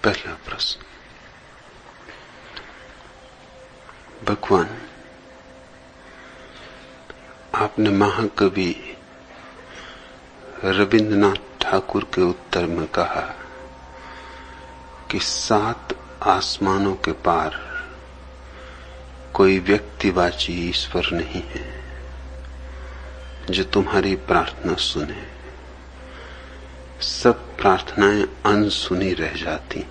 पहला प्रश्न। भगवान, आपने महाकवि रविंद्रनाथ ठाकुर के उत्तर में कहा कि 7 आसमानों के पार कोई व्यक्तिवाची ईश्वर नहीं है जो तुम्हारी प्रार्थना सुने। सब प्रार्थनाएं अनसुनी रह जाती।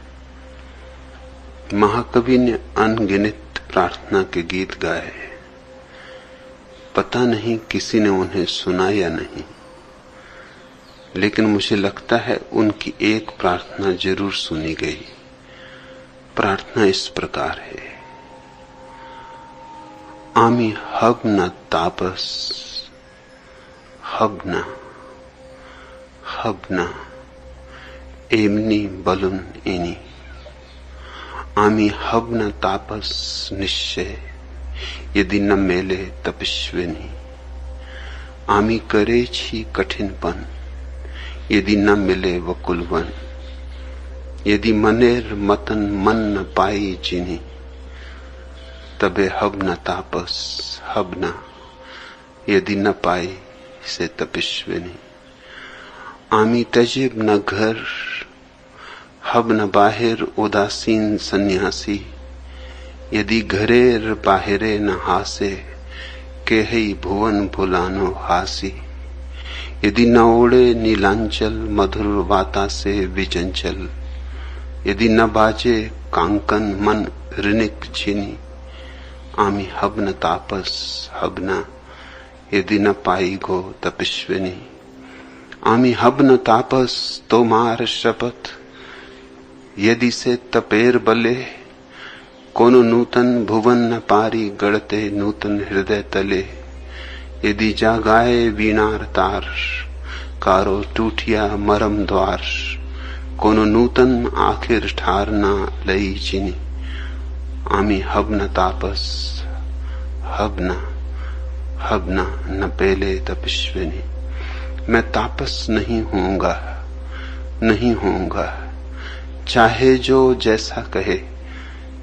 महाकवि ने अनगिनत प्रार्थना के गीत गाए, पता नहीं किसी ने उन्हें सुना या नहीं, लेकिन मुझे लगता है उनकी एक प्रार्थना जरूर सुनी गई। प्रार्थना इस प्रकार है: आमी हबना तापस हबना हबना एमनी बलुन एनी। आमी हबना तापस निश्चय यदि न मेले तपस्विनी। आमी करे छी कठिनपन यदि न मिले वकुलवन। यदि मनेर मतन मन न पाई जिनी, तबे हब न तापस हब न यदि न पाई से तपस्विनी। आमी तजेब न घर हब न बाहिर उदासीन सन्यासी। यदि घरेर बाहिरे न हासे केहई भुवन भुलानो हासी। यदि न ओढ़े नीलांचल मधुर वाता से विचंचल। यदि न बाजे कांकन मन ऋणिक झिनी। आमी हब न तापस हब न यदि न पाई गो तपस्विनी। आमी हब न तापस तोमार शपथ यदि से तपेर बले। कोनो नूतन भुवन न पारी गढ़ते नूतन हृदय तले। यदि जागाए वीणार तार कारो टूटिया मरम द्वार। कोनो नूतन आखिर ठार ना लई चिनी। आमी हब न तापस हब न पेले तपस्विनी। मैं तापस नहीं होऊंगा, नहीं होऊंगा, चाहे जो जैसा कहे,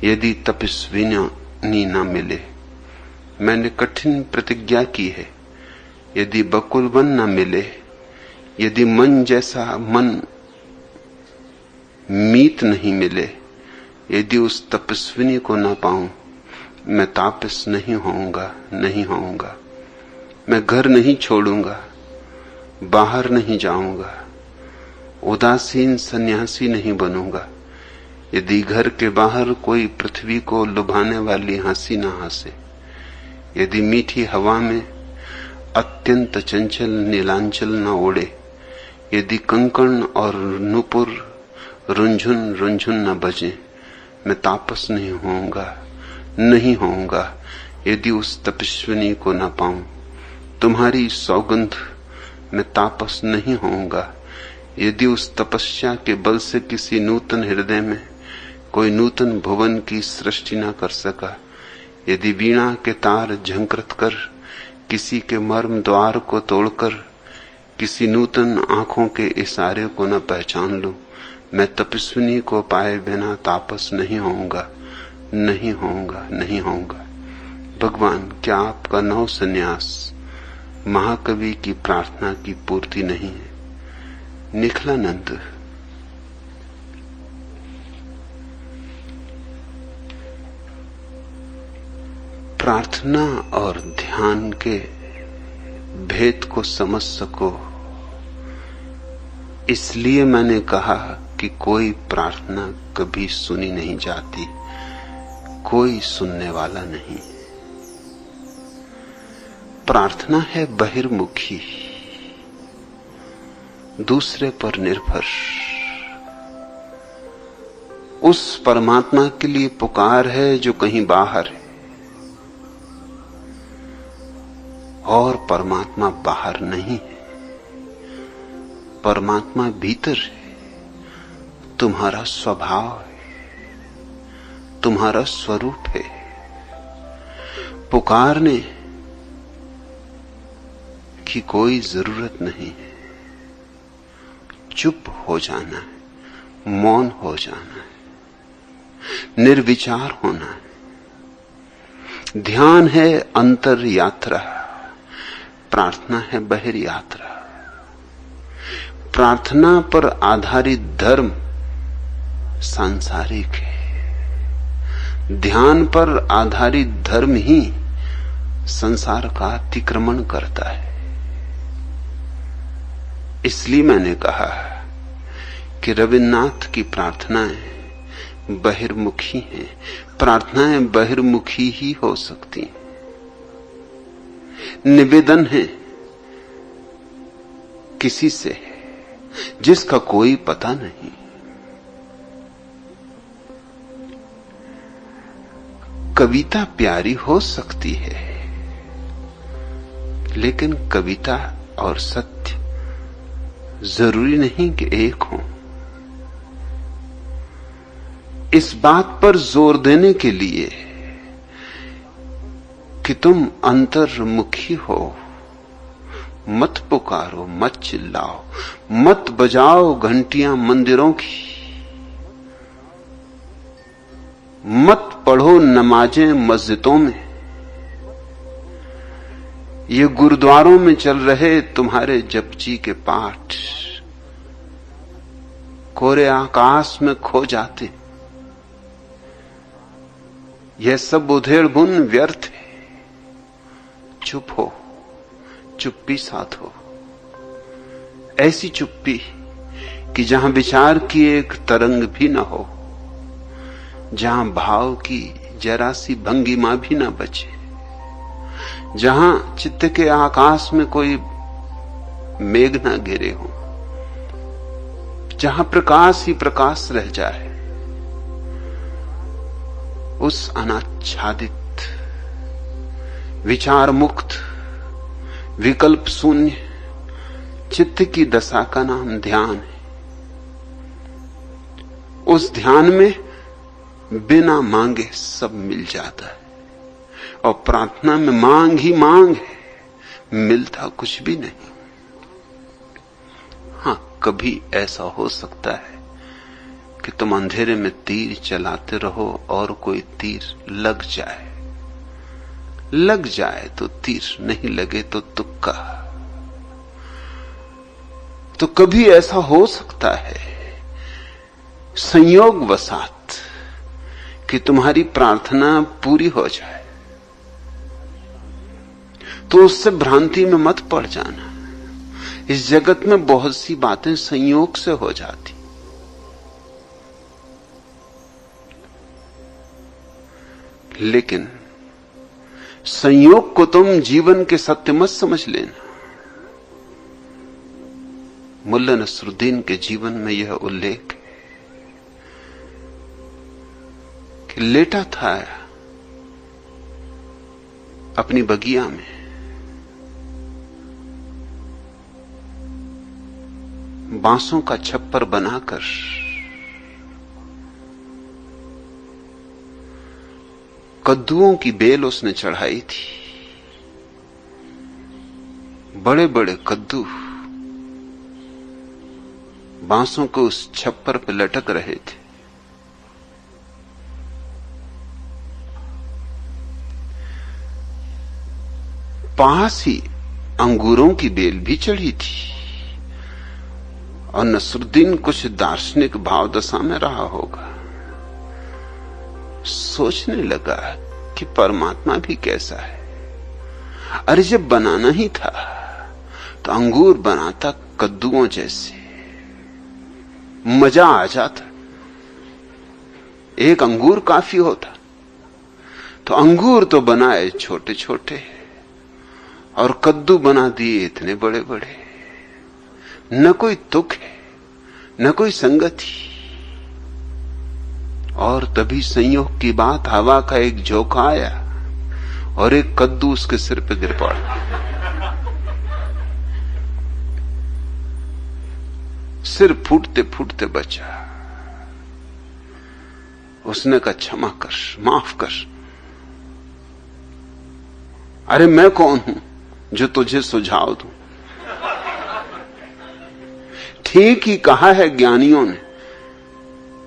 यदि तपस्विनी न मिले। मैंने कठिन प्रतिज्ञा की है, यदि बकुलवन न मिले। यदि मन जैसा मन मीत नहीं मिले, यदि उस तपस्विनी को न पाऊं, मैं तापस नहीं होऊंगा, नहीं होऊंगा। मैं घर नहीं छोड़ूंगा, बाहर नहीं जाऊंगा, उदासीन सन्यासी नहीं बनूंगा। यदि घर के बाहर कोई पृथ्वी को लुभाने वाली हंसी न हंसे। यदि मीठी हवा में अत्यंत चंचल नीलांचल न उड़े। यदि कंकण और नूपुर रुंझुन रुंझुन न बजे, मैं तापस नहीं होऊंगा, नहीं होऊंगा। यदि उस तपस्विनी को न पाऊं, तुम्हारी सौगंध, मैं तापस नहीं होऊंगा। यदि उस तपस्या के बल से किसी नूतन हृदय में कोई नूतन भुवन की सृष्टि न कर सका। यदि वीणा के तार झंकृत कर किसी के मर्म द्वार को तोड़कर किसी नूतन आंखों के इशारे को न पहचान लूं, मैं तपस्विनी को पाए बिना तापस नहीं होऊंगा, नहीं होऊंगा, नहीं होऊंगा। भगवान, क्या आपका नव संन्यास महाकवि की प्रार्थना की पूर्ति नहीं है? निखिलानंद। प्रार्थना और ध्यान के भेद को समझ सको, इसलिए मैंने कहा कि कोई प्रार्थना कभी सुनी नहीं जाती, कोई सुनने वाला नहीं। प्रार्थना है बहिर्मुखी, दूसरे पर निर्भर। उस परमात्मा के लिए पुकार है जो कहीं बाहर है, और परमात्मा बाहर नहीं है। परमात्मा भीतर है, तुम्हारा स्वभाव है, तुम्हारा स्वरूप है। पुकारने की कोई जरूरत नहीं है। चुप हो जाना है, मौन हो जाना है। निर्विचार होना है। ध्यान है अंतर यात्रा, प्रार्थना है बहिर यात्रा। प्रार्थना पर आधारित धर्म सांसारिक है, ध्यान पर आधारित धर्म ही संसार का अतिक्रमण करता है। इसलिए मैंने कहा कि रविन्द्रनाथ की प्रार्थनाएं बहिर्मुखी हैं। प्रार्थनाएं बहिर्मुखी ही हो सकती हैं। निवेदन है किसी से जिसका कोई पता नहीं। कविता प्यारी हो सकती है, लेकिन कविता और सत्य जरूरी नहीं कि एक हो। इस बात पर जोर देने के लिए कि तुम अंतर्मुखी हो, मत पुकारो, मत चिल्लाओ, मत बजाओ घंटियां मंदिरों की, मत पढ़ो नमाजें मस्जिदों में। ये गुरुद्वारों में चल रहे तुम्हारे जपजी के पाठ कोरे आकाश में खो जाते। यह सब उधेड़ बुन व्यर्थ है। चुप हो, चुप्पी साधो, ऐसी चुप्पी कि जहां विचार की एक तरंग भी न हो, जहां भाव की जरा सी भंगिमा भी न बचे, जहां चित्त के आकाश में कोई मेघ न गिरे हो, जहां प्रकाश ही प्रकाश रह जाए। उस अनाच्छादित, विचार मुक्त, विकल्प शून्य चित्त की दशा का नाम ध्यान है। उस ध्यान में बिना मांगे सब मिल जाता है, और प्रार्थना में मांग ही मांग है, मिलता कुछ भी नहीं। हां, कभी ऐसा हो सकता है कि तुम अंधेरे में तीर चलाते रहो और कोई तीर लग जाए। लग जाए तो तीर, नहीं लगे तो तुक्का। तो कभी ऐसा हो सकता है संयोग वसात कि तुम्हारी प्रार्थना पूरी हो जाए, तो उससे भ्रांति में मत पड़ जाना। इस जगत में बहुत सी बातें संयोग से हो जाती, लेकिन संयोग को तुम जीवन के सत्य मत समझ लेना। मुल्ला नसरुद्दीन के जीवन में यह उल्लेख है कि लेटा था अपनी बगिया में, बांसों का छप्पर बनाकर कद्दुओं की बेल उसने चढ़ाई थी। बड़े बड़े कद्दू बांसों के उस छप्पर पर लटक रहे थे। पास ही अंगूरों की बेल भी चढ़ी थी, और नसरुद्दीन कुछ दार्शनिक भाव दशा में रहा होगा। सोचने लगा कि परमात्मा भी कैसा है। अरे जब बनाना ही था तो अंगूर बनाता कद्दुओं जैसे, मजा आ जाता। एक अंगूर काफी होता। तो अंगूर तो बनाए छोटे छोटे और कद्दू बना दिए इतने बड़े बड़े। न कोई तुक है, न कोई संगति। और तभी संयोग की बात, हवा का एक झोंका आया और एक कद्दू उसके सिर पे गिर पड़ा। सिर फूटते फूटते बचा। उसने कहा, क्षमा कर, माफ कर। अरे मैं कौन हूं जो तुझे सुझाव दूं? ठीक ही कहा है ज्ञानियों ने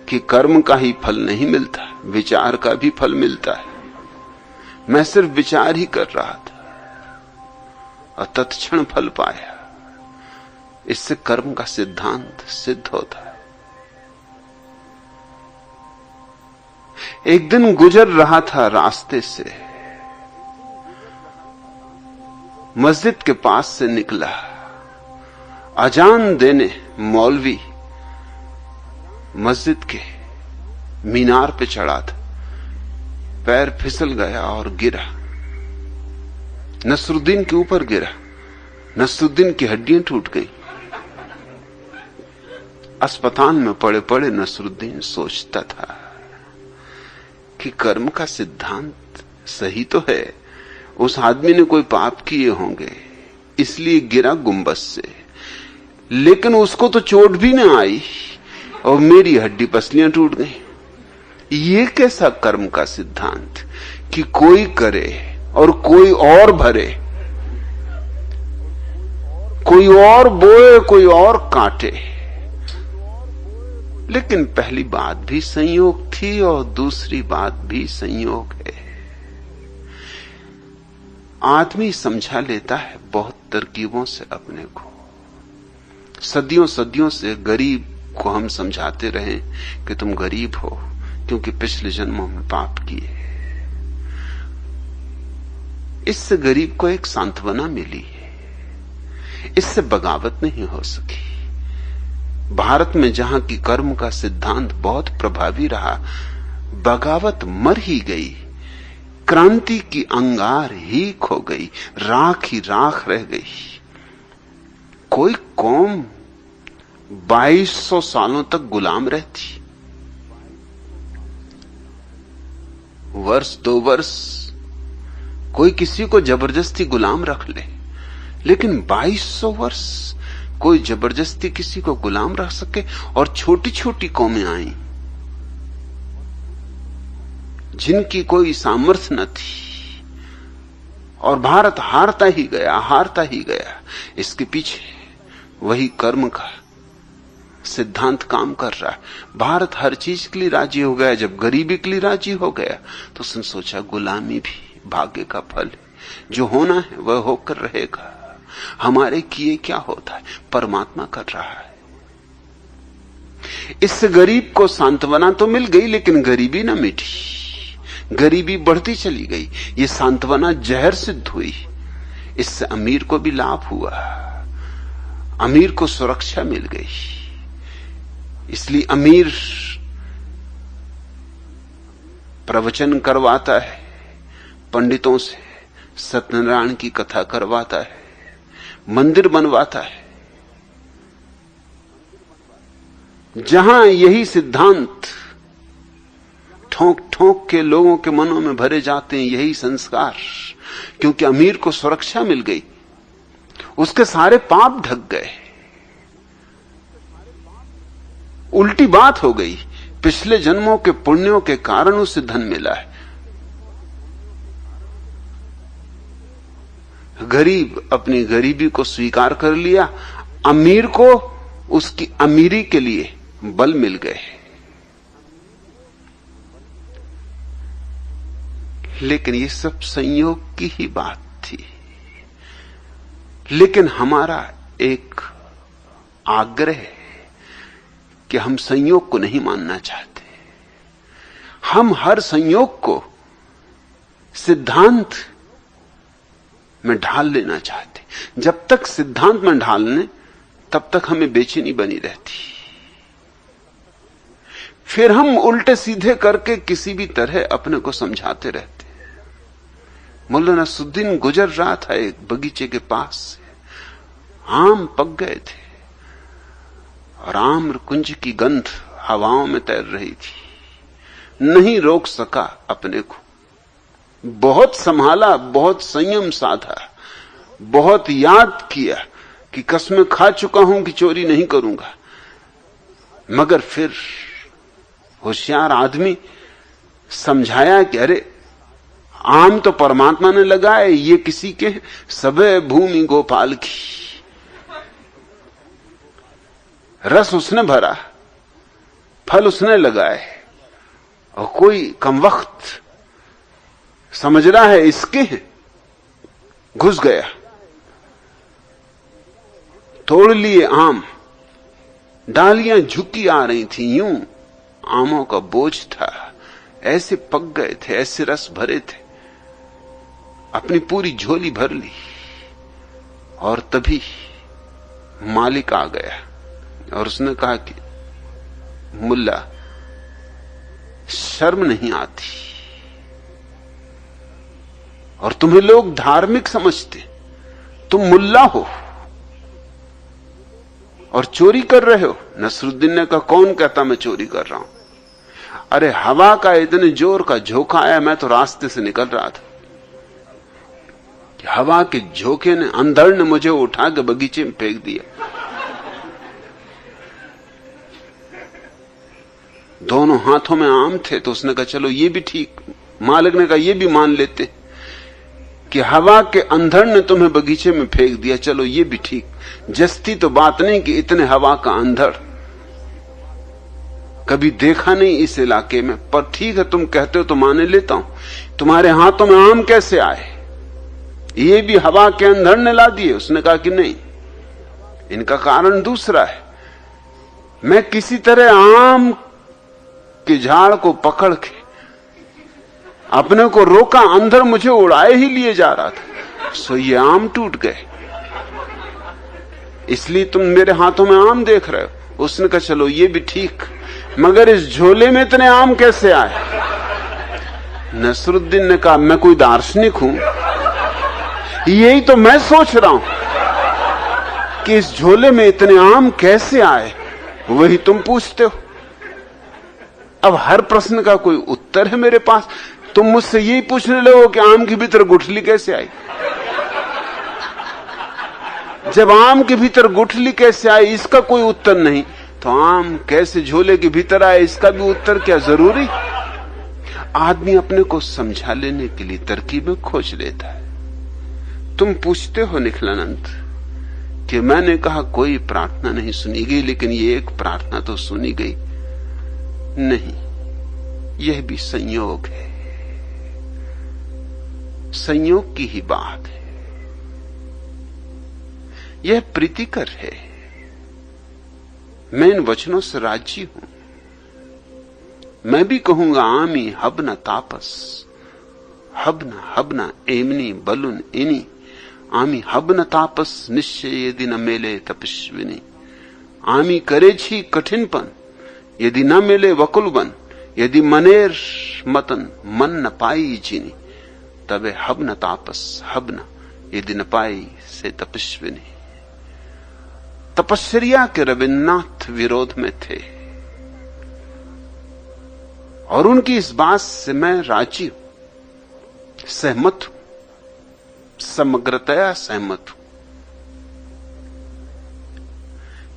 कि कर्म का ही फल नहीं मिलता, विचार का भी फल मिलता है। मैं सिर्फ विचार ही कर रहा था और तत्क्षण फल पाया। इससे कर्म का सिद्धांत सिद्ध होता है। एक दिन गुजर रहा था रास्ते से, मस्जिद के पास से निकला। अजान देने मौलवी मस्जिद के मीनार पे चढ़ा था। पैर फिसल गया और गिरा। नसरुद्दीन के ऊपर गिरा। नसरुद्दीन की हड्डियां टूट गई। अस्पताल में पड़े पड़े नसरुद्दीन सोचता था कि कर्म का सिद्धांत सही तो है। उस आदमी ने कोई पाप किए होंगे इसलिए गिरा गुंबद से, लेकिन उसको तो चोट भी न आई और मेरी हड्डी पसलियां टूट गई। ये कैसा कर्म का सिद्धांत कि कोई करे और कोई और भरे, कोई और बोए कोई और काटे। लेकिन पहली बात भी संयोग थी और दूसरी बात भी संयोग है। आदमी समझा लेता है बहुत तरकीबों से अपने को। सदियों सदियों से गरीब को हम समझाते रहे कि तुम गरीब हो क्योंकि पिछले जन्मों में पाप किए। इससे गरीब को एक सांत्वना मिली है, इससे बगावत नहीं हो सकी। भारत में जहां की कर्म का सिद्धांत बहुत प्रभावी रहा, बगावत मर ही गई। क्रांति की अंगार ही खो गई, राख ही राख रह गई। कोई कौम 2200 सालों तक गुलाम रहती। वर्ष 2 वर्ष कोई किसी को जबरदस्ती गुलाम रख ले, लेकिन 2200 वर्ष कोई जबरदस्ती किसी को गुलाम रख सके। और छोटी छोटी कौमें आई जिनकी कोई सामर्थ्य न थी, और भारत हारता ही गया। इसके पीछे वही कर्म का सिद्धांत काम कर रहा है। भारत हर चीज के लिए राजी हो गया। जब गरीबी के लिए राजी हो गया तो उसने सोचा गुलामी भी भाग्य का फल है, जो होना है वह होकर रहेगा। हमारे किए क्या होता है, परमात्मा कर रहा है। इससे गरीब को सांत्वना तो मिल गई, लेकिन गरीबी न मिटी, गरीबी बढ़ती चली गई। ये सांत्वना जहर सिद्ध हुई। इससे अमीर को भी लाभ हुआ, अमीर को सुरक्षा मिल गई। इसलिए अमीर प्रवचन करवाता है पंडितों से, सत्यनारायण की कथा करवाता है, मंदिर बनवाता है। जहां यही सिद्धांत ठोंक ठोंक के लोगों के मनों में भरे जाते हैं, यही संस्कार, क्योंकि अमीर को सुरक्षा मिल गई, उसके सारे पाप ढक गए। उल्टी बात हो गई, पिछले जन्मों के पुण्यों के कारण उसे धन मिला है। गरीब अपनी गरीबी को स्वीकार कर लिया, अमीर को उसकी अमीरी के लिए बल मिल गए। लेकिन ये सब संयोग की ही बात थी। लेकिन हमारा एक आग्रह है कि हम संयोग को नहीं मानना चाहते। हम हर संयोग को सिद्धांत में ढाल लेना चाहते। जब तक सिद्धांत में ढाल लें तब तक हमें बेचैनी बनी रहती। फिर हम उल्टे सीधे करके किसी भी तरह अपने को समझाते रहते। मुल्ला नसरुद्दीन गुजर रहा था एक बगीचे के पास से। आम पक गए थे और आम्र कुंज की गंध हवाओं में तैर रही थी। नहीं रोक सका अपने को, बहुत संभाला, बहुत संयम साधा, बहुत याद किया कि कसमें खा चुका हूं कि चोरी नहीं करूंगा। मगर फिर होशियार आदमी समझाया कि अरे आम तो परमात्मा ने लगाए, ये किसी के सबे भूमि गोपाल की। रस उसने भरा, फल उसने लगाए और कोई कमवक्त समझ रहा है इसके हैं, घुस गया, तोड़ लिए आम, डालियां झुकी आ रही थी, यूं आमों का बोझ था, ऐसे पक गए थे, ऐसे रस भरे थे, अपनी पूरी झोली भर ली। और तभी मालिक आ गया और उसने कहा कि मुल्ला, शर्म नहीं आती, और तुम्हें लोग धार्मिक समझते, तुम मुल्ला हो और चोरी कर रहे हो। नसरुद्दीन ने कहा, कौन कहता मैं चोरी कर रहा हूं? अरे हवा का इतने जोर का झोंका आया, मैं तो रास्ते से निकल रहा था, हवा के झोंके ने, अंधड़ ने मुझे उठा के बगीचे में फेंक दिया। दोनों हाथों में आम थे, तो उसने कहा चलो ये भी ठीक। मालिक ने कहा ये भी मान लेते कि हवा के अंधड़ ने तुम्हें बगीचे में फेंक दिया, चलो ये भी ठीक। जस्ती तो बात नहीं कि इतने हवा का अंधड़ कभी देखा नहीं इस इलाके में, पर ठीक है तुम कहते हो तो मान लेता हूं। तुम्हारे हाथों में आम कैसे आए? ये भी हवा के अंधड़ ने ला दिए? उसने कहा कि नहीं, इनका कारण दूसरा है। मैं किसी तरह आम के झाड़ को पकड़ के अपने को रोका, अंदर मुझे उड़ाए ही लिए जा रहा था, सो ये आम टूट गए, इसलिए तुम मेरे हाथों में आम देख रहे हो। उसने कहा चलो ये भी ठीक, मगर इस झोले में इतने आम कैसे आए? नसरुद्दीन ने कहा मैं कोई दार्शनिक हूं? यही तो मैं सोच रहा हूं कि इस झोले में इतने आम कैसे आए, वही तुम पूछते हो। अब हर प्रश्न का कोई उत्तर है मेरे पास, तुम मुझसे यही पूछने लगो कि आम के भीतर गुठली कैसे आई। जब आम के भीतर गुठली कैसे आई इसका कोई उत्तर नहीं, तो आम कैसे झोले के भीतर आए इसका भी उत्तर क्या जरूरी? आदमी अपने को समझा लेने के लिए तरकीबें खोज लेता है। तुम पूछते हो निखिलानंद कि मैंने कहा कोई प्रार्थना नहीं सुनी गई, लेकिन ये एक प्रार्थना तो सुनी गई। नहीं, यह भी संयोग है, संयोग की ही बात है, यह प्रीतिकर है। मैं इन वचनों से राजी हूं। मैं भी कहूंगा आमी हबना तापस, हबना हबना एमनी बलुन इनी, आमी हबन तापस निश्चय यदि न मेले तपस्विनी। आमी करे छी कठिनपन यदि न मिले वकुल बन, यदि मनेर मतन मन न पाई चीनी, तबे हब न तापस हब न यदि न पाई से तपस्विनी। तपस्या के रविन्द्रनाथ विरोध में थे और उनकी इस बात से मैं राजी हूं, सहमत हूं, समग्रतया सहमत हूं।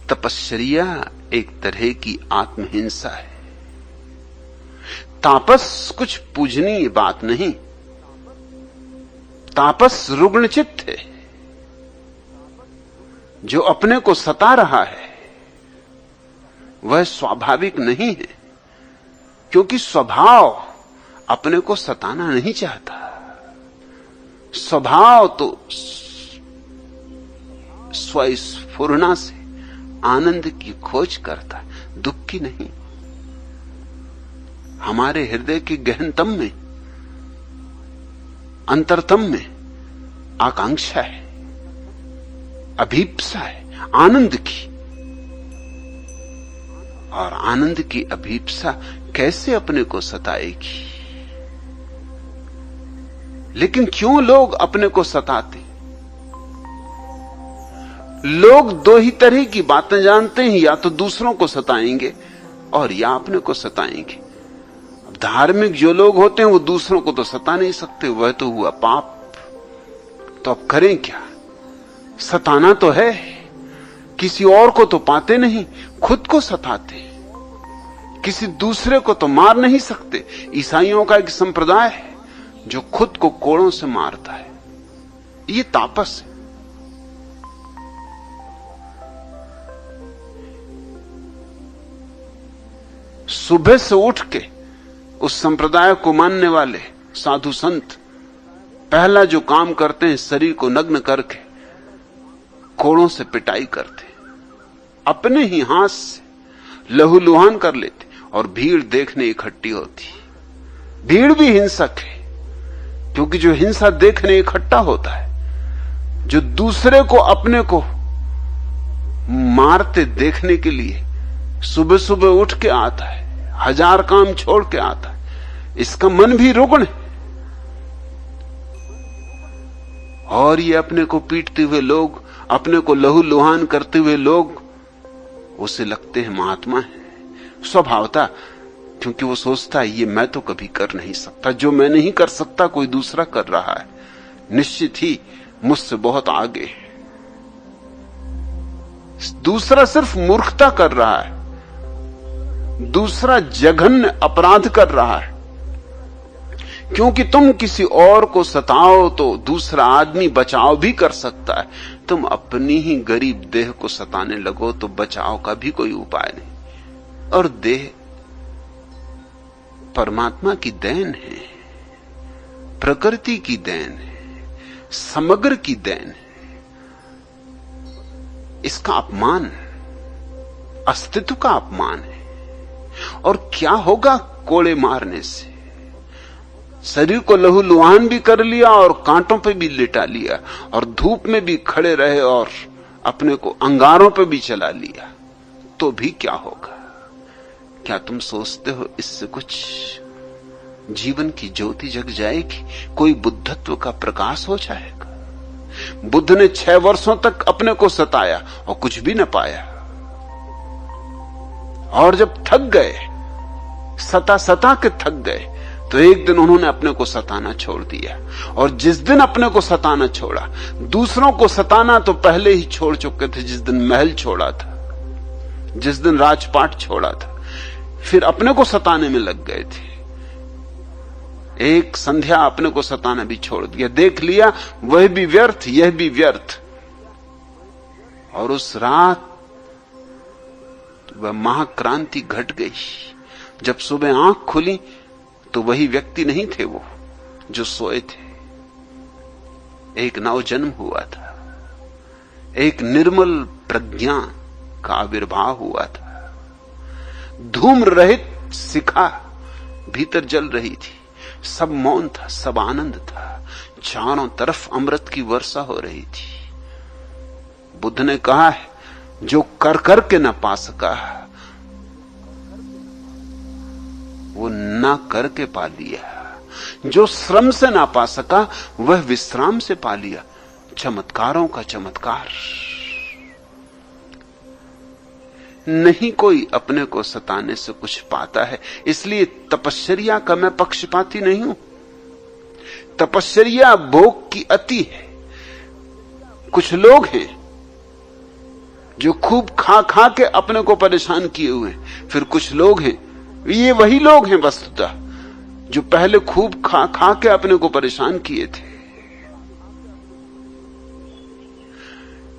तपस्या एक तरह की आत्महिंसा है। तापस कुछ पूजनीय बात नहीं, तापस रुग्णचित्त है। जो अपने को सता रहा है वह स्वाभाविक नहीं है, क्योंकि स्वभाव अपने को सताना नहीं चाहता। स्वभाव तो स्वस्फुरना से आनंद की खोज करता है, दुख की नहीं। हमारे हृदय के गहनतम में, अंतरतम में आकांक्षा है, अभीप्सा है आनंद की। और आनंद की अभीप्सा कैसे अपने को सताएगी? लेकिन क्यों लोग अपने को सताते? लोग दो ही तरह की बातें जानते हैं, या तो दूसरों को सताएंगे और या अपने को सताएंगे। अब धार्मिक जो लोग होते हैं वो दूसरों को तो सता नहीं सकते, वह तो हुआ पाप। तो अब करें क्या? सताना तो है, किसी और को तो पाते नहीं, खुद को सताते। किसी दूसरे को तो मार नहीं सकते। ईसाइयों का एक संप्रदाय है जो खुद को कोड़ों से मारता है, ये तापस है। सुबह से उठ के उस संप्रदाय को मानने वाले साधु संत पहला जो काम करते हैं, शरीर को नग्न करके कोड़ों से पिटाई करते, अपने ही हाथ से लहूलुहान कर लेते, और भीड़ देखने इकट्ठी होती। भीड़ भी हिंसक है, क्योंकि जो हिंसा देखने इकट्ठा होता है, जो दूसरे को अपने को मारते देखने के लिए सुबह सुबह उठ के आता है, हजार काम छोड़ के आता है, इसका मन भी रुग्ण है। और ये अपने को पीटते हुए लोग, अपने को लहूलुहान करते हुए लोग उसे लगते हैं महात्मा है स्वभावता, क्योंकि वो सोचता है ये मैं तो कभी कर नहीं सकता, जो मैं नहीं कर सकता कोई दूसरा कर रहा है, निश्चित ही मुझसे बहुत आगे है। दूसरा सिर्फ मूर्खता कर रहा है, दूसरा जघन्य अपराध कर रहा है, क्योंकि तुम किसी और को सताओ तो दूसरा आदमी बचाव भी कर सकता है, तुम अपनी ही गरीब देह को सताने लगो तो बचाव का भी कोई उपाय नहीं। और देह परमात्मा की देन है, प्रकृति की देन है, समग्र की देन है। इसका अपमान अस्तित्व का अपमान है। और क्या होगा कोड़े मारने से? शरीर को लहूलुहान भी कर लिया और कांटों पे भी लिटा लिया, और धूप में भी खड़े रहे और अपने को अंगारों पे भी चला लिया, तो भी क्या होगा? क्या तुम सोचते हो इससे कुछ जीवन की ज्योति जग जाएगी, कोई बुद्धत्व का प्रकाश हो जाएगा? बुद्ध ने 6 वर्षों तक अपने को सताया और कुछ भी न पाया, और जब थक गए, सता के थक गए, तो एक दिन उन्होंने अपने को सताना छोड़ दिया। और जिस दिन अपने को सताना छोड़ा, दूसरों को सताना तो पहले ही छोड़ चुके थे, जिस दिन महल छोड़ा था, जिस दिन राजपाट छोड़ा था, फिर अपने को सताने में लग गए थे। एक संध्या अपने को सताना भी छोड़ दिया, देख लिया वह भी व्यर्थ, यह भी व्यर्थ। और उस रात वह महाक्रांति घट गई। जब सुबह आंख खुली तो वही व्यक्ति नहीं थे वो जो सोए थे। एक नव जन्म हुआ था, एक निर्मल प्रज्ञा का आविर्भाव हुआ था। धूम रहित शिखा भीतर जल रही थी, सब मौन था, सब आनंद था, चारों तरफ अमृत की वर्षा हो रही थी। बुद्ध ने कहा है, जो कर कर के न पा सका वो ना करके पा लिया, जो श्रम से ना पा सका वह विश्राम से पा लिया। चमत्कारों का चमत्कार। नहीं कोई अपने को सताने से कुछ पाता है, इसलिए तपश्चर्या का मैं पक्षपाती नहीं हूं। तपश्चर्या भोग की अति है। कुछ लोग हैं जो खूब खा खा के अपने को परेशान किए हुए हैं, फिर कुछ लोग हैं, ये वही लोग हैं वस्तुतः जो पहले खूब खा खा के अपने को परेशान किए थे,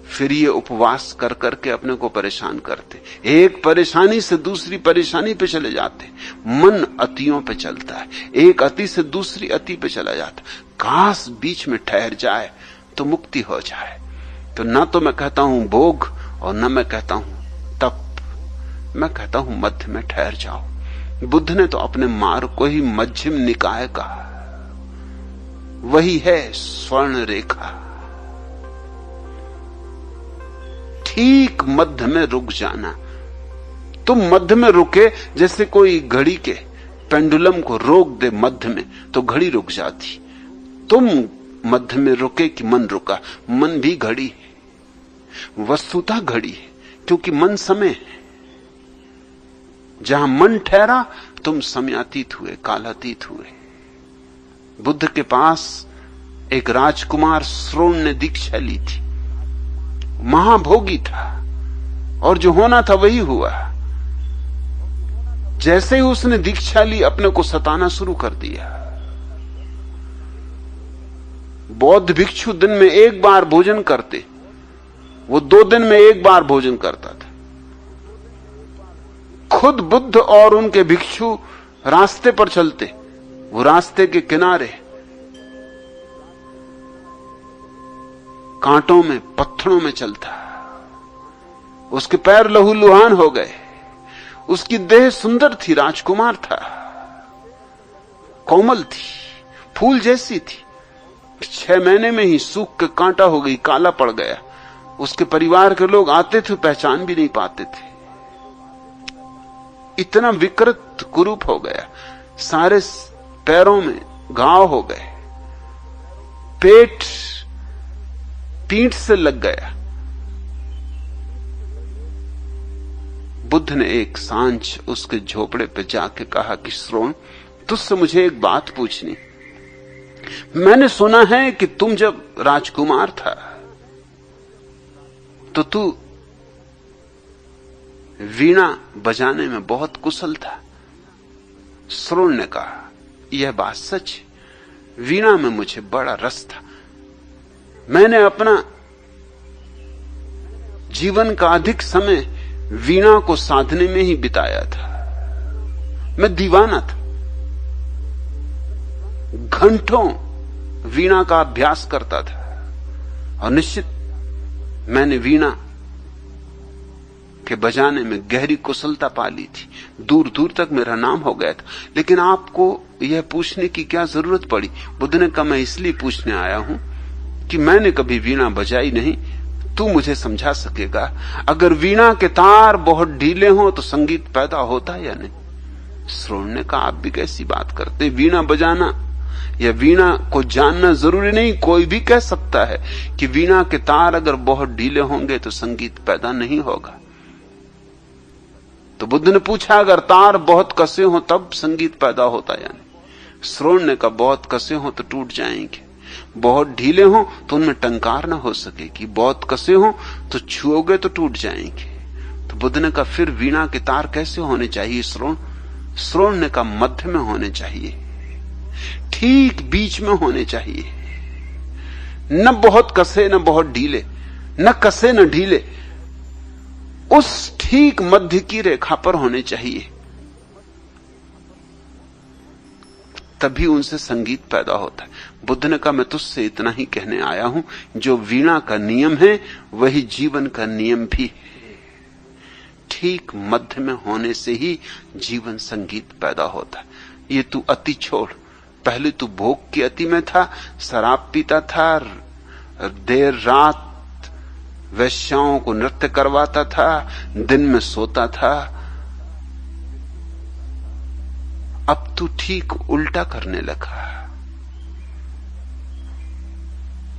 फिर ये उपवास कर करके अपने को परेशान करते, एक परेशानी से दूसरी परेशानी पे चले जाते। मन अतियों पे चलता है, एक अति से दूसरी अति पे चला जाता। काश बीच में ठहर जाए तो मुक्ति हो जाए। तो ना तो मैं कहता हूं भोग और ना मैं कहता हूं तप, मैं कहता हूं मध्य में ठहर जाओ। बुद्ध ने तो अपने मार्ग को ही मध्यम निकाय कहा, वही है स्वर्ण रेखा। ठीक मध्य में रुक जाना। तुम मध्य में रुके, जैसे कोई घड़ी के पेंडुलम को रोक दे मध्य में तो घड़ी रुक जाती। तुम मध्य में रुके कि मन रुका? मन भी घड़ी है, वस्तुतः घड़ी है, क्योंकि मन समय है। जहां मन ठहरा तुम समयातीत हुए, कालातीत हुए। बुद्ध के पास एक राजकुमार श्रोण ने दीक्षा ली थी, महाभोगी था, और जो होना था वही हुआ। जैसे ही उसने दीक्षा ली अपने को सताना शुरू कर दिया। बौद्ध भिक्षु दिन में 1 बार भोजन करते, वो 2 दिन में 1 बार भोजन करता था। खुद बुद्ध और उनके भिक्षु रास्ते पर चलते, वो रास्ते के किनारे कांटों में पत्थरों में चलता। उसके पैर लहूलुहान हो गए। उसकी देह सुंदर थी, राजकुमार था, कोमल थी, फूल जैसी थी। 6 महीने में ही सूख के कांटा हो गई, काला पड़ गया। उसके परिवार के लोग आते थे, पहचान भी नहीं पाते थे, इतना विकृत कुरूप हो गया। सारे पैरों में घाव हो गए, पीठ से लग गया। बुद्ध ने एक सांझ उसके झोपड़े पे जाके कहा कि श्रोण, तुझसे मुझे एक बात पूछनी। मैंने सुना है कि तुम जब राजकुमार था तो तू वीणा बजाने में बहुत कुशल था। श्रोण ने कहा, यह बात सच है, वीणा में मुझे बड़ा रस था। मैंने अपना जीवन का अधिक समय वीणा को साधने में ही बिताया था। मैं दीवाना था, घंटों वीणा का अभ्यास करता था और निश्चित मैंने वीणा के बजाने में गहरी कुशलता पा ली थी। दूर दूर तक मेरा नाम हो गया था। लेकिन आपको यह पूछने की क्या जरूरत पड़ी? बुद्ध ने कहा, मैं इसलिए पूछने आया हूं कि मैंने कभी वीणा बजाई नहीं, तू मुझे समझा सकेगा? अगर वीणा के तार बहुत ढीले हों तो संगीत पैदा होता है या नहीं? श्रोण ने कहा, आप भी कैसी बात करते? वीणा बजाना या वीणा को जानना जरूरी नहीं, कोई भी कह सकता है कि वीणा के तार अगर बहुत ढीले होंगे तो संगीत पैदा नहीं होगा। तो बुद्ध ने पूछा, अगर तार बहुत कसे हो तब संगीत पैदा होता या नहीं? श्रोण ने कहा, बहुत कसे हो तो टूट जाएंगे, बहुत ढीले हो तो उनमें टंकार ना हो सकेगी, बहुत कसे हो तो छुओगे तो टूट जाएंगे। तो बुद्ध ने कहा, फिर वीणा के तार कैसे होने चाहिए श्रोण? श्रोण ने कहा, मध्य में होने चाहिए, ठीक बीच में होने चाहिए, न बहुत कसे न बहुत ढीले, न कसे न ढीले, उस ठीक मध्य की रेखा पर होने चाहिए, तभी उनसे संगीत पैदा होता है। बुद्ध ने कहा, मैं तुझसे इतना ही कहने आया हूं, जो वीणा का नियम है वही जीवन का नियम भी है। ठीक मध्य में होने से ही जीवन संगीत पैदा होता है। ये तू अति छोड़, पहले तू भोग की अति में था, शराब पीता था, देर रात वेश्याओं को नृत्य करवाता था, दिन में सोता था। अब तू ठीक उल्टा करने लगा।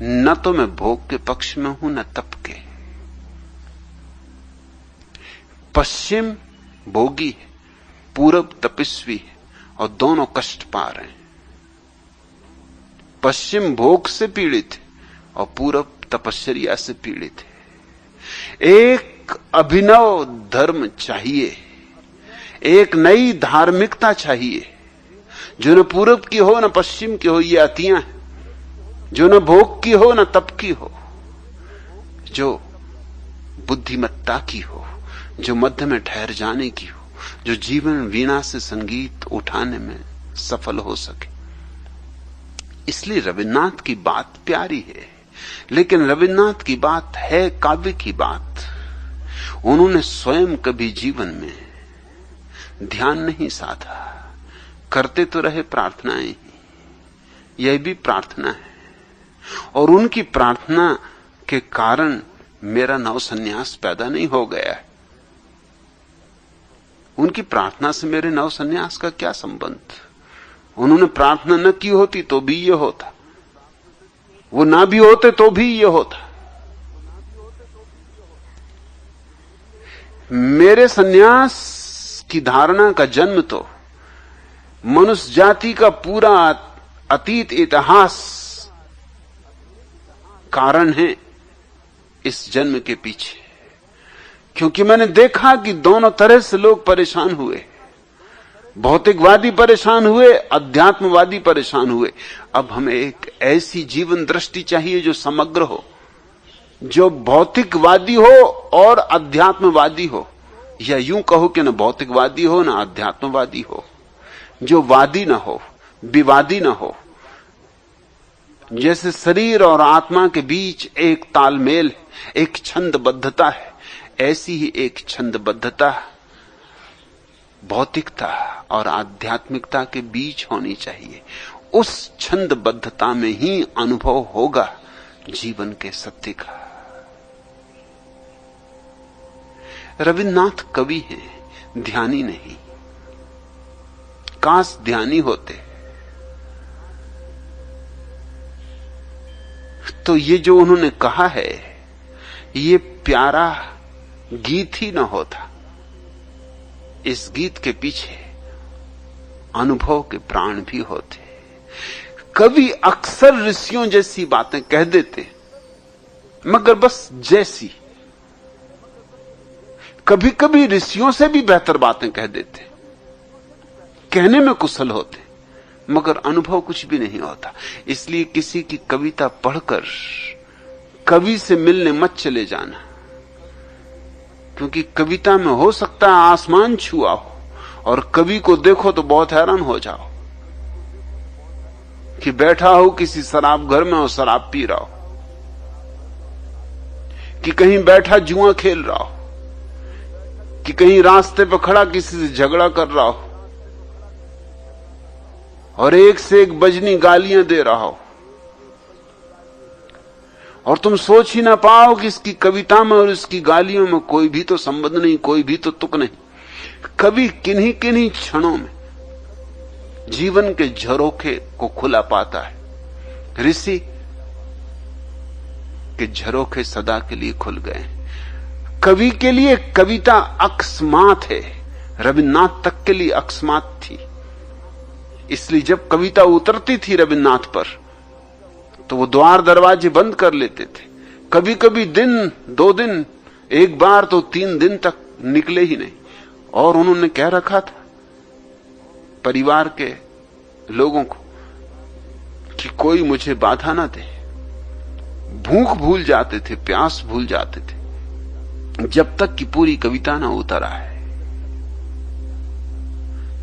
न तो मैं भोग के पक्ष में हूं न तप के। पश्चिम भोगी है, पूरब तपस्वी है और दोनों कष्ट पा रहे हैं। पश्चिम भोग से पीड़ित है और पूरब तपश्चर्या से पीड़ित है। एक अभिनव धर्म चाहिए, एक नई धार्मिकता चाहिए, जो न पूरब की हो न पश्चिम की हो। ये अतियां हैं, जो न भोग की हो न तप की हो, जो बुद्धिमत्ता की हो, जो मध्य में ठहर जाने की हो, जो जीवन वीणा से संगीत उठाने में सफल हो सके। इसलिए रविन्द्रनाथ की बात प्यारी है, लेकिन रविन्द्रनाथ की बात है काव्य की बात। उन्होंने स्वयं कभी जीवन में ध्यान नहीं साधा, करते तो रहे प्रार्थनाएं, यह भी प्रार्थना है। और उनकी प्रार्थना के कारण मेरा नव संन्यास पैदा नहीं हो गया है। उनकी प्रार्थना से मेरे नव संन्यास का क्या संबंध? उन्होंने प्रार्थना न की होती तो भी ये होता, वो ना भी होते तो भी ये होता। मेरे संन्यास की धारणा का जन्म तो मनुष्य जाति का पूरा अतीत इतिहास कारण है इस जन्म के पीछे। क्योंकि मैंने देखा कि दोनों तरह से लोग परेशान हुए, भौतिकवादी परेशान हुए, अध्यात्मवादी परेशान हुए। अब हमें एक ऐसी जीवन दृष्टि चाहिए जो समग्र हो, जो भौतिकवादी हो और अध्यात्मवादी हो। या यूं कहो कि न भौतिकवादी हो न अध्यात्मवादी हो, जो वादी ना हो, विवादी ना हो। जैसे शरीर और आत्मा के बीच एक तालमेल, एक छंदबद्धता है, ऐसी ही एक छंदबद्धता भौतिकता और आध्यात्मिकता के बीच होनी चाहिए। उस छंदबद्धता में ही अनुभव होगा जीवन के सत्य का। रविन्द्रनाथ कवि हैं, ध्यानी नहीं। काश ध्यानी होते तो ये जो उन्होंने कहा है ये प्यारा गीत ही न होता। इस गीत के पीछे अनुभव के प्राण भी होते। कवि अक्सर ऋषियों जैसी बातें कह देते, मगर बस जैसी। कभी कभी ऋषियों से भी बेहतर बातें कह देते, कहने में कुशल होते, मगर अनुभव कुछ भी नहीं होता। इसलिए किसी की कविता पढ़कर कवि से मिलने मत चले जाना, क्योंकि कविता में हो सकता है आसमान छुआ हो, और कवि को देखो तो बहुत हैरान हो जाओ कि बैठा हो किसी शराब घर में और शराब पी रहा हो, कि कहीं बैठा जुआ खेल रहा हो, कि कहीं रास्ते पर खड़ा किसी से झगड़ा कर रहा हो और एक से एक बजनी गालियां दे रहा हो, और तुम सोच ही ना पाओ कि इसकी कविता में और इसकी गालियों में कोई भी तो संबंध नहीं, कोई भी तो तुक नहीं। कवि किन्हीं किन्हीं क्षणों में जीवन के झरोखे को खुला पाता है। ऋषि के झरोखे सदा के लिए खुल गए। कवि के लिए कविता अकस्मात है, रविन्द्रनाथ तक के लिए अकस्मात थी। इसलिए जब कविता उतरती थी रविन्द्रनाथ पर तो वो द्वार दरवाजे बंद कर लेते थे। कभी कभी दिन, 2 दिन, एक बार तो 3 दिन तक निकले ही नहीं। और उन्होंने कह रखा था परिवार के लोगों को कि कोई मुझे बाधा ना दे। भूख भूल जाते थे, प्यास भूल जाते थे, जब तक कि पूरी कविता ना उतर आए,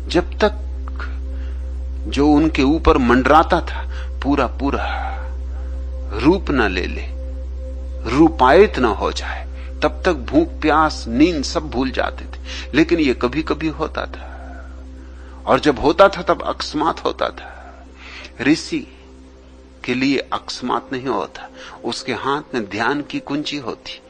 जब तक जो उनके ऊपर मंडराता था पूरा पूरा रूप न ले ले, रूपायित न हो जाए, तब तक भूख प्यास नींद सब भूल जाते थे। लेकिन ये कभी कभी होता था, और जब होता था तब अकस्मात होता था। ऋषि के लिए अकस्मात नहीं होता, उसके हाथ में ध्यान की कुंजी होती।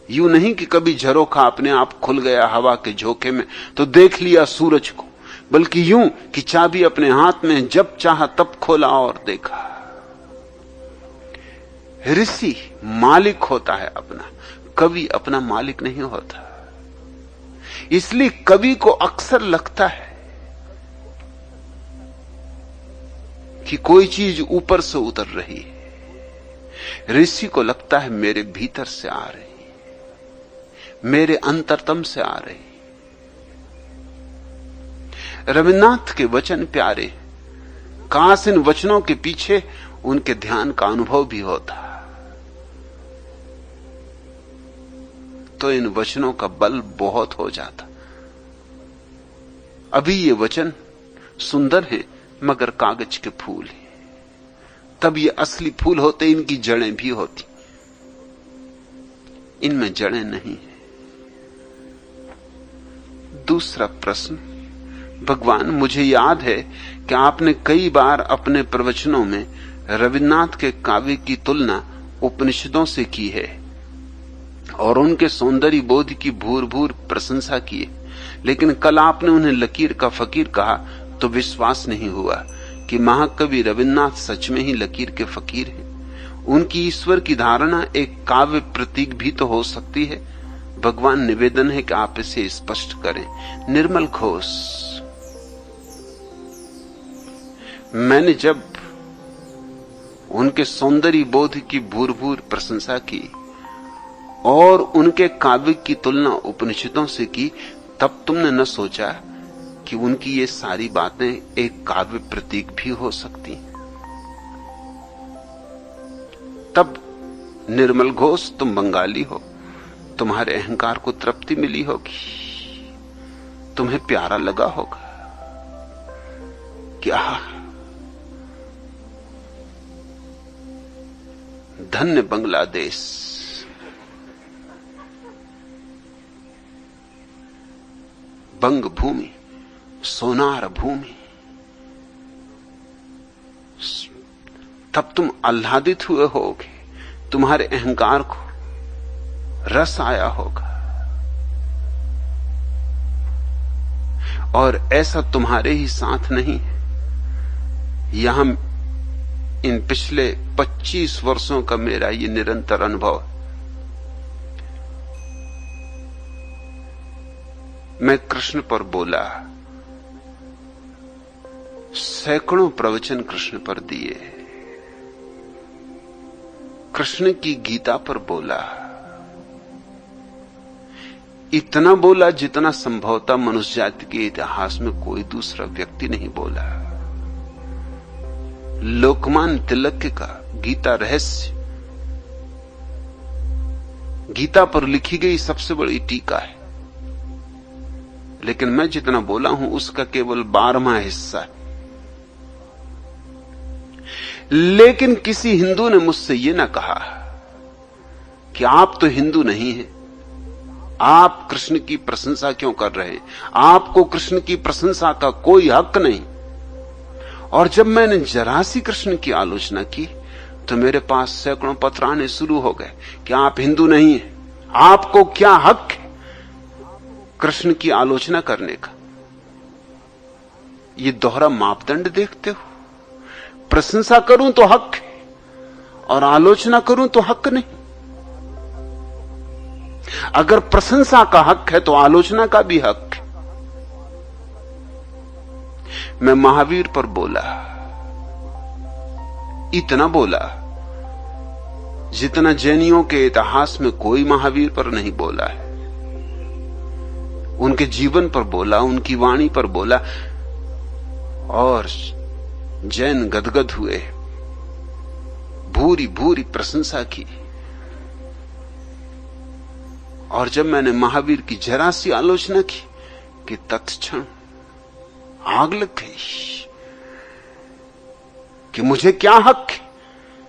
यूं नहीं कि कभी झरोखा अपने आप खुल गया हवा के झोंके में तो देख लिया सूरज को, बल्कि यूं कि चाबी अपने हाथ में, जब चाहा तब खोला और देखा। ऋषि मालिक होता है अपना, कवि अपना मालिक नहीं होता। इसलिए कवि को अक्सर लगता है कि कोई चीज ऊपर से उतर रही है। ऋषि को लगता है मेरे भीतर से आ रही, मेरे अंतरतम से आ रही। रविन्द्रनाथ के वचन प्यारे, काश इन वचनों के पीछे उनके ध्यान का अनुभव भी होता तो इन वचनों का बल बहुत हो जाता। अभी ये वचन सुंदर हैं मगर कागज के फूल हैं, तब ये असली फूल होते, इनकी जड़ें भी होती। इनमें जड़ें नहीं है। दूसरा प्रश्न, भगवान मुझे याद है कि आपने कई बार अपने प्रवचनों में रविन्द्रनाथ के काव्य की तुलना उपनिषदों से की है और उनके सौंदर्य बोध की भूर भूर प्रशंसा की है, लेकिन कल आपने उन्हें लकीर का फकीर कहा तो विश्वास नहीं हुआ कि महाकवि रविन्द्रनाथ सच में ही लकीर के फकीर हैं। उनकी ईश्वर की धारणा एक काव्य प्रतीक भी तो हो सकती है। भगवान निवेदन है कि आप इसे स्पष्ट करें। निर्मल घोष, मैंने जब उनके सौंदर्य बोध की भूर भूर प्रशंसा की और उनके काव्य की तुलना उपनिषदों से की, तब तुमने न सोचा कि उनकी ये सारी बातें एक काव्य प्रतीक भी हो सकती। तब निर्मल घोष, तुम बंगाली हो, तुम्हारे अहंकार को तृप्ति मिली होगी, तुम्हें प्यारा लगा होगा कि आह, धन्य बांग्लादेश, बंग भूमि, सोनार भूमि। तब तुम आह्लादित हुए होगे, तुम्हारे अहंकार को रस आया होगा। और ऐसा तुम्हारे ही साथ नहीं है, यहां इन पिछले 25 वर्षों का मेरा ये निरंतर अनुभव। मैं कृष्ण पर बोला, सैकड़ों प्रवचन कृष्ण पर दिए, कृष्ण की गीता पर बोला, इतना बोला जितना संभवतः मनुष्य जाति के इतिहास में कोई दूसरा व्यक्ति नहीं बोला। लोकमान्य तिलक का गीता रहस्य, गीता पर लिखी गई सबसे बड़ी टीका है, लेकिन मैं जितना बोला हूं उसका केवल 12वां हिस्सा है। लेकिन किसी हिंदू ने मुझसे यह ना कहा कि आप तो हिंदू नहीं हैं, आप कृष्ण की प्रशंसा क्यों कर रहे हैं, आपको कृष्ण की प्रशंसा का कोई हक नहीं। और जब मैंने जरा सी कृष्ण की आलोचना की तो मेरे पास सैकड़ों पत्र आने शुरू हो गए कि आप हिंदू नहीं हैं, आपको क्या हक है कृष्ण की आलोचना करने का। ये दोहरा मापदंड देखते हो, प्रशंसा करूं तो हक है और आलोचना करूं तो हक नहीं। अगर प्रशंसा का हक है तो आलोचना का भी हक है। मैं महावीर पर बोला, इतना बोला जितना जैनियों के इतिहास में कोई महावीर पर नहीं बोला है। उनके जीवन पर बोला, उनकी वाणी पर बोला, और जैन गदगद हुए, भूरी भूरी प्रशंसा की। और जब मैंने महावीर की जरा सी आलोचना की कि तत्क्षण आग लग गई कि मुझे क्या हक है,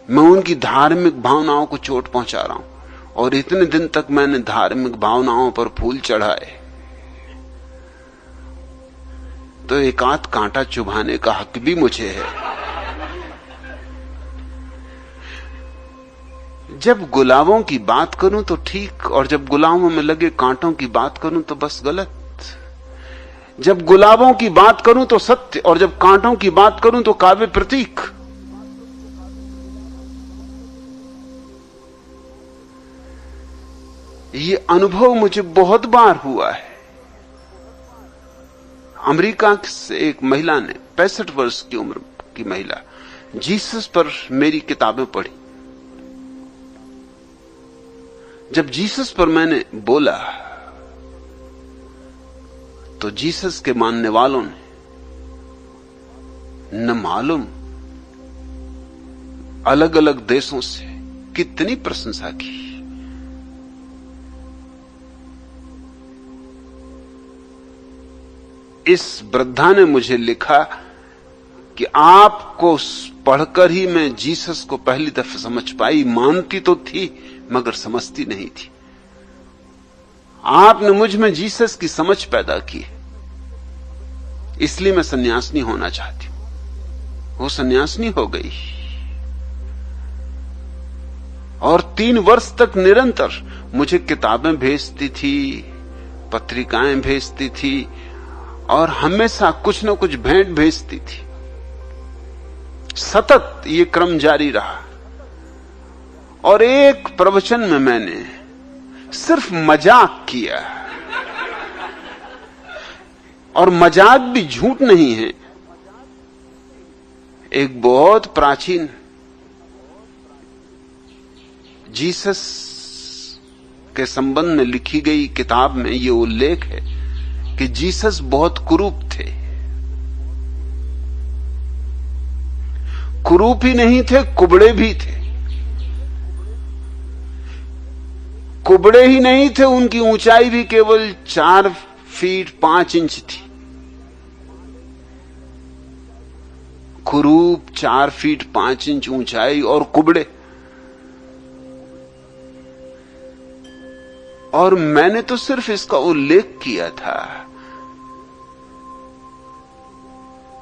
मैं उनकी धार्मिक भावनाओं को चोट पहुंचा रहा हूं। और इतने दिन तक मैंने धार्मिक भावनाओं पर फूल चढ़ाए, तो एक आध कांटा चुभाने का हक भी मुझे है। जब गुलाबों की बात करूं तो ठीक, और जब गुलाबों में लगे कांटों की बात करूं तो बस गलत। जब गुलाबों की बात करूं तो सत्य, और जब कांटों की बात करूं तो काव्य प्रतीक। ये अनुभव मुझे बहुत बार हुआ है। अमेरिका से एक महिला ने, 65 वर्ष की उम्र की महिला, जीसस पर मेरी किताबें पढ़ी। जब जीसस पर मैंने बोला तो जीसस के मानने वालों ने न मालूम अलग अलग देशों से कितनी प्रशंसा की। इस वृद्धा ने मुझे लिखा कि आपको पढ़कर ही मैं जीसस को पहली दफा समझ पाई। मानती तो थी मगर समझती नहीं थी। आपने मुझ में जीसस की समझ पैदा की, इसलिए मैं सन्यासिनी होना चाहती हूं। वो सन्यासिनी हो गई और 3 वर्ष तक निरंतर मुझे किताबें भेजती थी, पत्रिकाएं भेजती थी, और हमेशा कुछ न कुछ भेंट भेजती थी। सतत ये क्रम जारी रहा। और एक प्रवचन में मैंने सिर्फ मजाक किया, और मजाक भी झूठ नहीं है। एक बहुत प्राचीन जीसस के संबंध में लिखी गई किताब में यह उल्लेख है कि जीसस बहुत कुरूप थे। कुरूप ही नहीं थे, कुबड़े भी थे। कुबड़े ही नहीं थे, उनकी ऊंचाई भी केवल 4 फीट 5 इंच थी। कुरूप 4 फीट 5 इंच ऊंचाई और कुबड़े। और मैंने तो सिर्फ इसका उल्लेख किया था,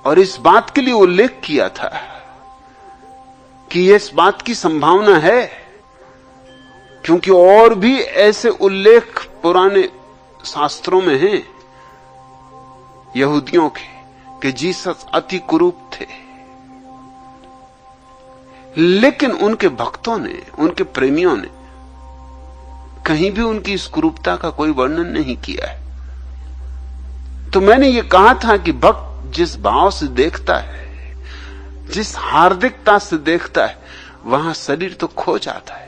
और इस बात के लिए उल्लेख किया था कि इस बात की संभावना है, क्योंकि और भी ऐसे उल्लेख पुराने शास्त्रों में हैं यहूदियों के कि जीसस अति कुरूप थे। लेकिन उनके भक्तों ने, उनके प्रेमियों ने कहीं भी उनकी इस कुरूपता का कोई वर्णन नहीं किया है। तो मैंने ये कहा था कि भक्त जिस भाव से देखता है, जिस हार्दिकता से देखता है, वहां शरीर तो खो जाता है,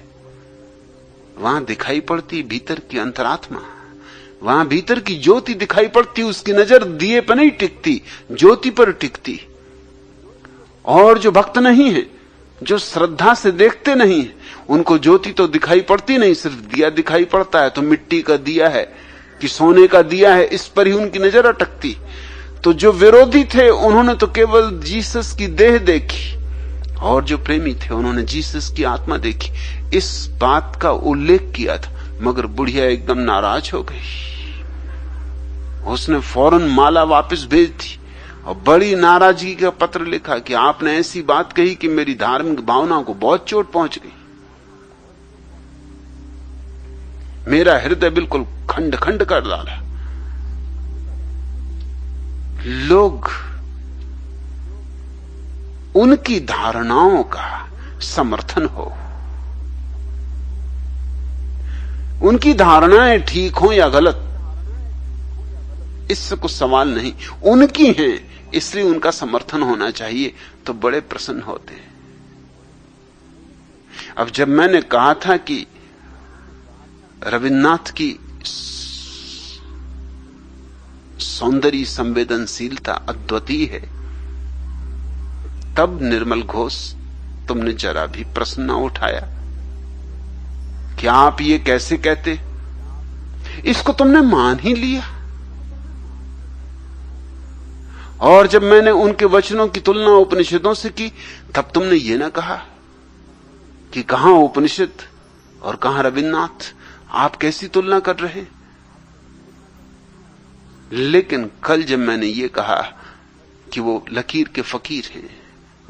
वहां दिखाई पड़ती भीतर की अंतरात्मा, वहां भीतर की ज्योति दिखाई पड़ती। उसकी नजर दिए पर नहीं टिकती, ज्योति पर टिकती। और जो भक्त नहीं है, जो श्रद्धा से देखते नहीं है, उनको ज्योति तो दिखाई पड़ती नहीं, सिर्फ दिया दिखाई पड़ता है। तो मिट्टी का दिया है कि सोने का दिया है, इस पर ही उनकी नजर अटकती। तो जो विरोधी थे उन्होंने तो केवल जीसस की देह देखी, और जो प्रेमी थे उन्होंने जीसस की आत्मा देखी। इस बात का उल्लेख किया था, मगर बुढ़िया एकदम नाराज हो गई। उसने फौरन माला वापस भेज दी और बड़ी नाराजगी का पत्र लिखा कि आपने ऐसी बात कही कि मेरी धार्मिक भावना को बहुत चोट पहुंच गई। मेरा हृदय बिल्कुल खंड खंड कर डाला। लोग उनकी धारणाओं का समर्थन हो, उनकी धारणाएं ठीक हो या गलत, इससे कुछ सवाल नहीं, उनकी हैं इसलिए उनका समर्थन होना चाहिए, तो बड़े प्रसन्न होते हैं। अब जब मैंने कहा था कि रविन्द्रनाथ की सौंदर्य संवेदनशीलता अद्वितीय है, तब निर्मल घोष तुमने जरा भी प्रश्न न उठाया कि आप ये कैसे कहते, इसको तुमने मान ही लिया। और जब मैंने उनके वचनों की तुलना उपनिषदों से की, तब तुमने ये ना कहा कि कहां उपनिषद और कहां रविन्द्रनाथ, आप कैसी तुलना कर रहे। लेकिन कल जब मैंने ये कहा कि वो लकीर के फकीर हैं,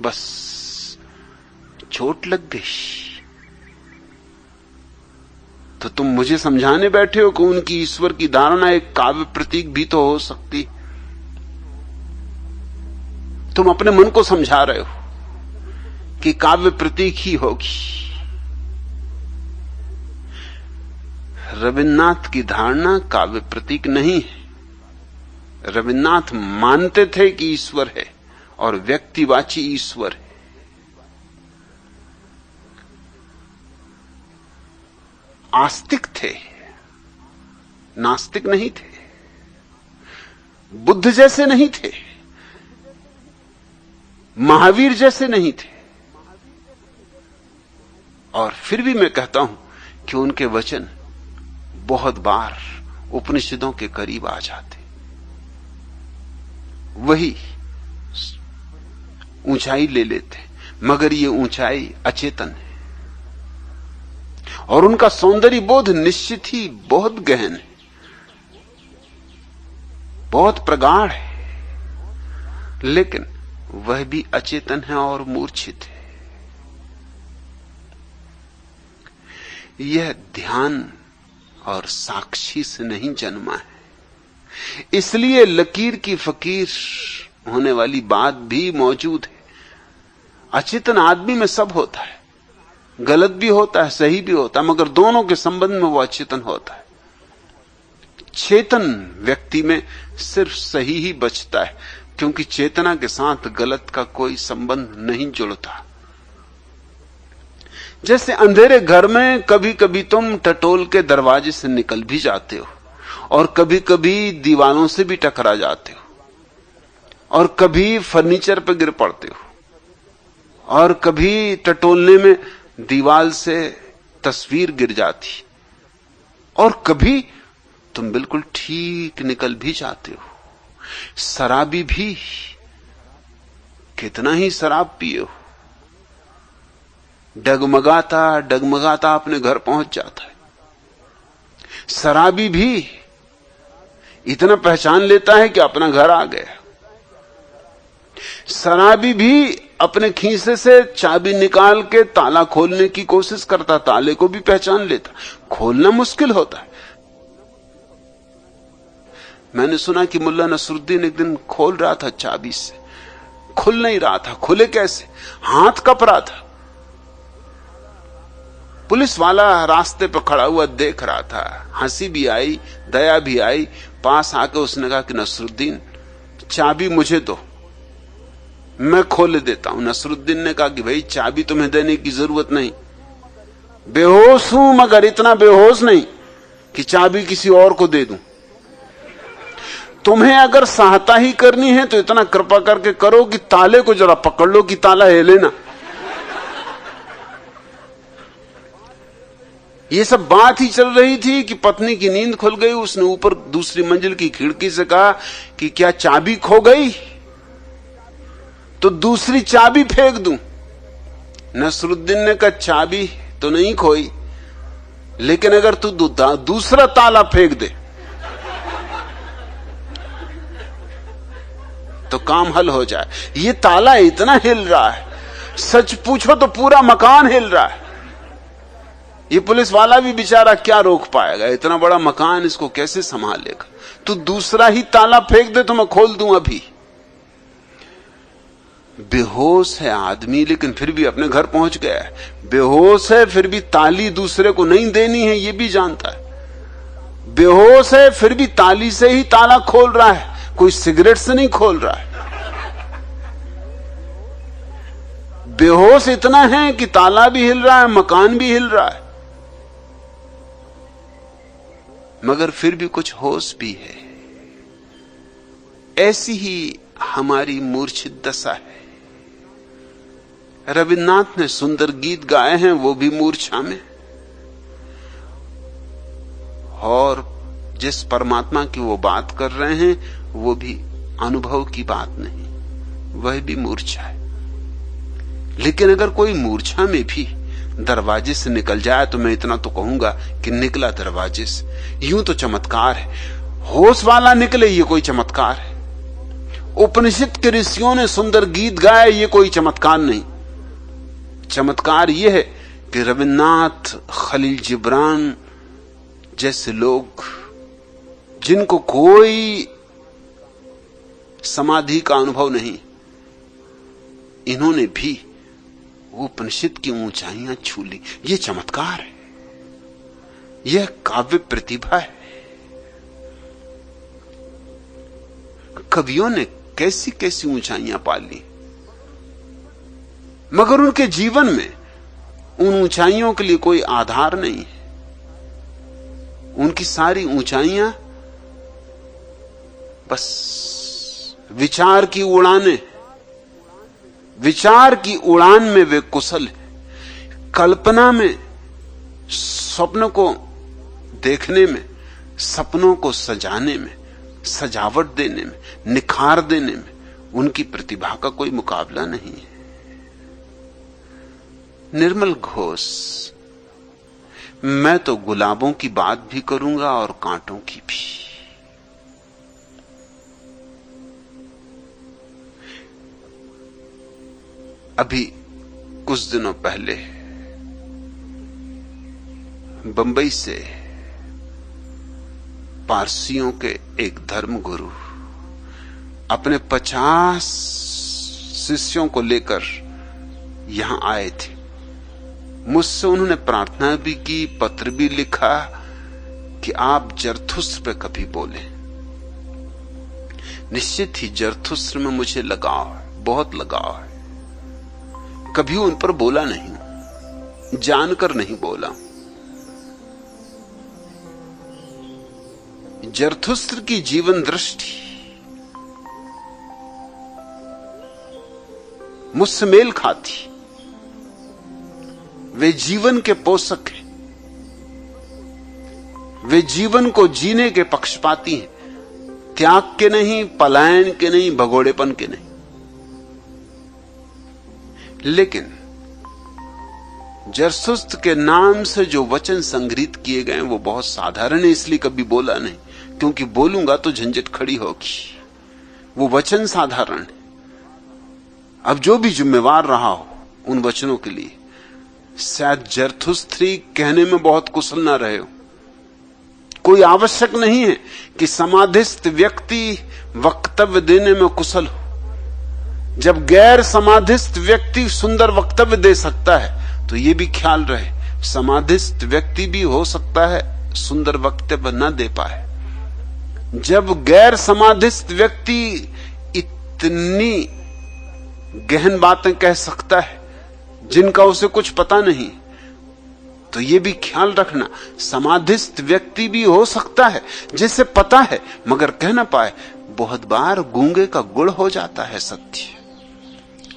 बस चोट लग गई। तो तुम मुझे समझाने बैठे हो कि उनकी ईश्वर की धारणा एक काव्य प्रतीक भी तो हो सकती। तुम अपने मन को समझा रहे हो कि काव्य प्रतीक ही होगी। रविन्द्रनाथ की धारणा काव्य प्रतीक नहीं है। रविन्द्रनाथ मानते थे कि ईश्वर है और व्यक्तिवाची ईश्वर है। आस्तिक थे, नास्तिक नहीं थे, बुद्ध जैसे नहीं थे, महावीर जैसे नहीं थे। और फिर भी मैं कहता हूं कि उनके वचन बहुत बार उपनिषदों के करीब आ जाते। वही ऊंचाई ले लेते, मगर ये ऊंचाई अचेतन है। और उनका सौंदर्य बोध निश्चित ही बहुत गहन है, बहुत प्रगाढ़ है, लेकिन वह भी अचेतन है और मूर्छित है। यह ध्यान और साक्षी से नहीं जन्मा है। इसलिए लकीर की फकीर होने वाली बात भी मौजूद है। अचेतन आदमी में सब होता है, गलत भी होता है, सही भी होता है, मगर दोनों के संबंध में वो अचेतन होता है। चेतन व्यक्ति में सिर्फ सही ही बचता है, क्योंकि चेतना के साथ गलत का कोई संबंध नहीं जुड़ता। जैसे अंधेरे घर में कभी कभी तुम टटोल के दरवाजे से निकल भी जाते हो, और कभी कभी दीवारों से भी टकरा जाते हो, और कभी फर्नीचर पर गिर पड़ते हो, और कभी टटोलने में दीवार से तस्वीर गिर जाती, और कभी तुम बिल्कुल ठीक निकल भी जाते हो। शराबी भी कितना ही शराब पिए हो, डगमगाता डगमगाता अपने घर पहुंच जाता है। शराबी भी इतना पहचान लेता है कि अपना घर आ गया। शराबी भी अपने खीसे से चाबी निकाल के ताला खोलने की कोशिश करता, ताले को भी पहचान लेता। खोलना मुश्किल होता है। मैंने सुना कि मुल्ला नसरुद्दीन एक दिन खोल रहा था चाबी से, खुल नहीं रहा था। खुले कैसे? हाथ कप रहा था। पुलिस वाला रास्ते पर खड़ा हुआ देख रहा था। हंसी भी आई, दया भी आई। पास आके उसने कहा कि नसरुद्दीन, चाबी मुझे दो, मैं खोल देता हूं। नसरुद्दीन ने कहा कि भाई चाबी तुम्हें देने की जरूरत नहीं, बेहोश हूं, मगर इतना बेहोश नहीं कि चाबी किसी और को दे दूं। तुम्हें अगर सहायता ही करनी है तो इतना कृपा करके करो कि ताले को जरा पकड़ लो कि ताला हिले ना। ये सब बात ही चल रही थी कि पत्नी की नींद खुल गई। उसने ऊपर दूसरी मंजिल की खिड़की से कहा कि क्या चाबी खो गई तो दूसरी चाबी फेंक दूं। नसरुद्दीन ने कहा चाबी तो नहीं खोई, लेकिन अगर तू दूसरा ताला फेंक दे तो काम हल हो जाए। ये ताला इतना हिल रहा है, सच पूछो तो पूरा मकान हिल रहा है। ये पुलिस वाला भी बेचारा क्या रोक पाएगा, इतना बड़ा मकान, इसको कैसे संभालेगा। तू दूसरा ही ताला फेंक दे तो मैं खोल दूं अभी। बेहोश है आदमी, लेकिन फिर भी अपने घर पहुंच गया है। बेहोश है, फिर भी ताली दूसरे को नहीं देनी है, ये भी जानता है। बेहोश है, फिर भी ताली से ही ताला खोल रहा है, कोई सिगरेट से नहीं खोल रहा है। बेहोश इतना है कि ताला भी हिल रहा है, मकान भी हिल रहा है, मगर फिर भी कुछ होश भी है। ऐसी ही हमारी मूर्छित दशा है। रविन्द्रनाथ ने सुंदर गीत गाए हैं, वो भी मूर्छा में। और जिस परमात्मा की वो बात कर रहे हैं वो भी अनुभव की बात नहीं, वह भी मूर्छा है। लेकिन अगर कोई मूर्छा में भी दरवाजे से निकल जाए तो मैं इतना तो कहूंगा कि निकला दरवाजे से। यूं तो चमत्कार है, होश वाला निकले ये कोई चमत्कार है। उपनिषद के ऋषियों ने सुंदर गीत गाए, ये कोई चमत्कार नहीं। चमत्कार ये है कि रविन्द्रनाथ, खलील जिब्रान जैसे लोग, जिनको कोई समाधि का अनुभव नहीं, इन्होंने भी वो उपनिषद की ऊंचाइयां छू ली। ये चमत्कार है, यह काव्य प्रतिभा है। कवियों ने कैसी कैसी ऊंचाइयां पाली, मगर उनके जीवन में उन ऊंचाइयों के लिए कोई आधार नहीं है। उनकी सारी ऊंचाइयां बस विचार की उड़ानें, विचार की उड़ान में वे कुशल है। कल्पना में, स्वप्न को देखने में, सपनों को सजाने में, सजावट देने में, निखार देने में उनकी प्रतिभा का कोई मुकाबला नहीं है। निर्मल घोष, मैं तो गुलाबों की बात भी करूंगा और कांटों की भी। अभी कुछ दिनों पहले बंबई से पारसियों के एक धर्मगुरु अपने 50 शिष्यों को लेकर यहां आए थे। मुझसे उन्होंने प्रार्थना भी की, पत्र भी लिखा कि आप जरथुस्त्र पे कभी बोलें। निश्चित ही जरथुस्त्र में मुझे लगाव है, बहुत लगाव है। कभी उन पर बोला नहीं, जानकर नहीं बोला। जरथुस्त्र की जीवन दृष्टि मुझसे मेल खाती। वे जीवन के पोषक हैं, वे जीवन को जीने के पक्षपाती हैं, त्याग के नहीं, पलायन के नहीं, भगोड़ेपन के नहीं। लेकिन जरथुस्त्र के नाम से जो वचन संग्रहित किए गए वो बहुत साधारण है, इसलिए कभी बोला नहीं, क्योंकि बोलूंगा तो झंझट खड़ी होगी। वो वचन साधारण है। अब जो भी जिम्मेवार रहा हो उन वचनों के लिए, शायद जरथुस्त्री कहने में बहुत कुशल ना रहे हो। कोई आवश्यक नहीं है कि समाधिस्थ व्यक्ति वक्तव्य देने में कुशल हो। जब गैर समाधिस्थ व्यक्ति सुंदर वक्तव्य दे सकता है तो यह भी ख्याल रहे, समाधिस्थ व्यक्ति भी हो सकता है सुंदर वक्तव्य न दे पाए। जब गैर समाधिस्थ व्यक्ति इतनी गहन बातें कह सकता है जिनका उसे कुछ पता नहीं, तो यह भी ख्याल रखना, समाधिस्थ व्यक्ति भी हो सकता है जिसे पता है मगर कह ना पाए। बहुत बार गूंगे का गुड़ हो जाता है सत्य,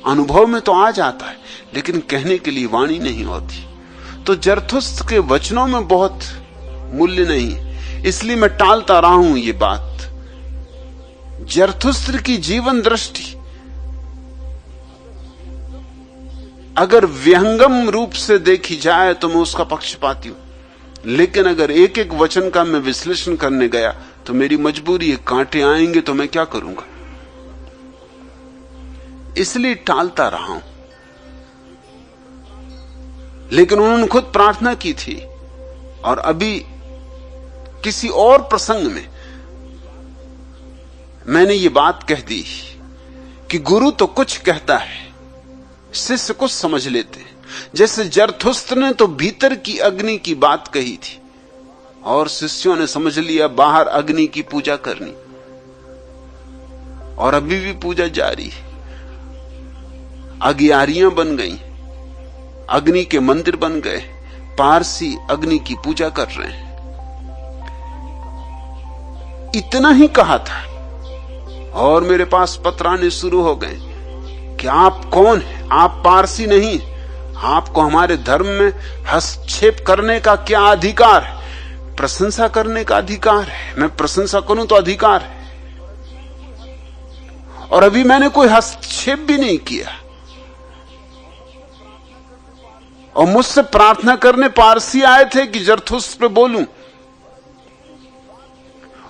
अनुभव में तो आ जाता है लेकिन कहने के लिए वाणी नहीं होती। तो जरथुस्त्र के वचनों में बहुत मूल्य नहीं, इसलिए मैं टालता रहा हूं ये बात। जरथुस्त्र की जीवन दृष्टि अगर व्यंगम रूप से देखी जाए तो मैं उसका पक्षपाती हूं, लेकिन अगर एक एक वचन का मैं विश्लेषण करने गया तो मेरी मजबूरी है, कांटे आएंगे तो मैं क्या करूंगा, इसलिए टालता रहा हूं। लेकिन उन्होंने खुद प्रार्थना की थी और अभी किसी और प्रसंग में मैंने ये बात कह दी कि गुरु तो कुछ कहता है, शिष्य कुछ समझ लेते हैं। जैसे जरथुस्त्र ने तो भीतर की अग्नि की बात कही थी और शिष्यों ने समझ लिया बाहर अग्नि की पूजा करनी, और अभी भी पूजा जारी है। अगियारियां बन गई, अग्नि के मंदिर बन गए, पारसी अग्नि की पूजा कर रहे हैं। इतना ही कहा था और मेरे पास पत्र आने शुरू हो गए कि आप कौन हैं, आप पारसी नहीं, आपको हमारे धर्म में हस्तक्षेप करने का क्या अधिकार है? प्रशंसा करने का अधिकार है, मैं प्रशंसा करूं तो अधिकार है। और अभी मैंने कोई हस्तक्षेप भी नहीं किया, और मुझसे प्रार्थना करने पारसी आए थे कि जरथुस्त्र पे बोलूं,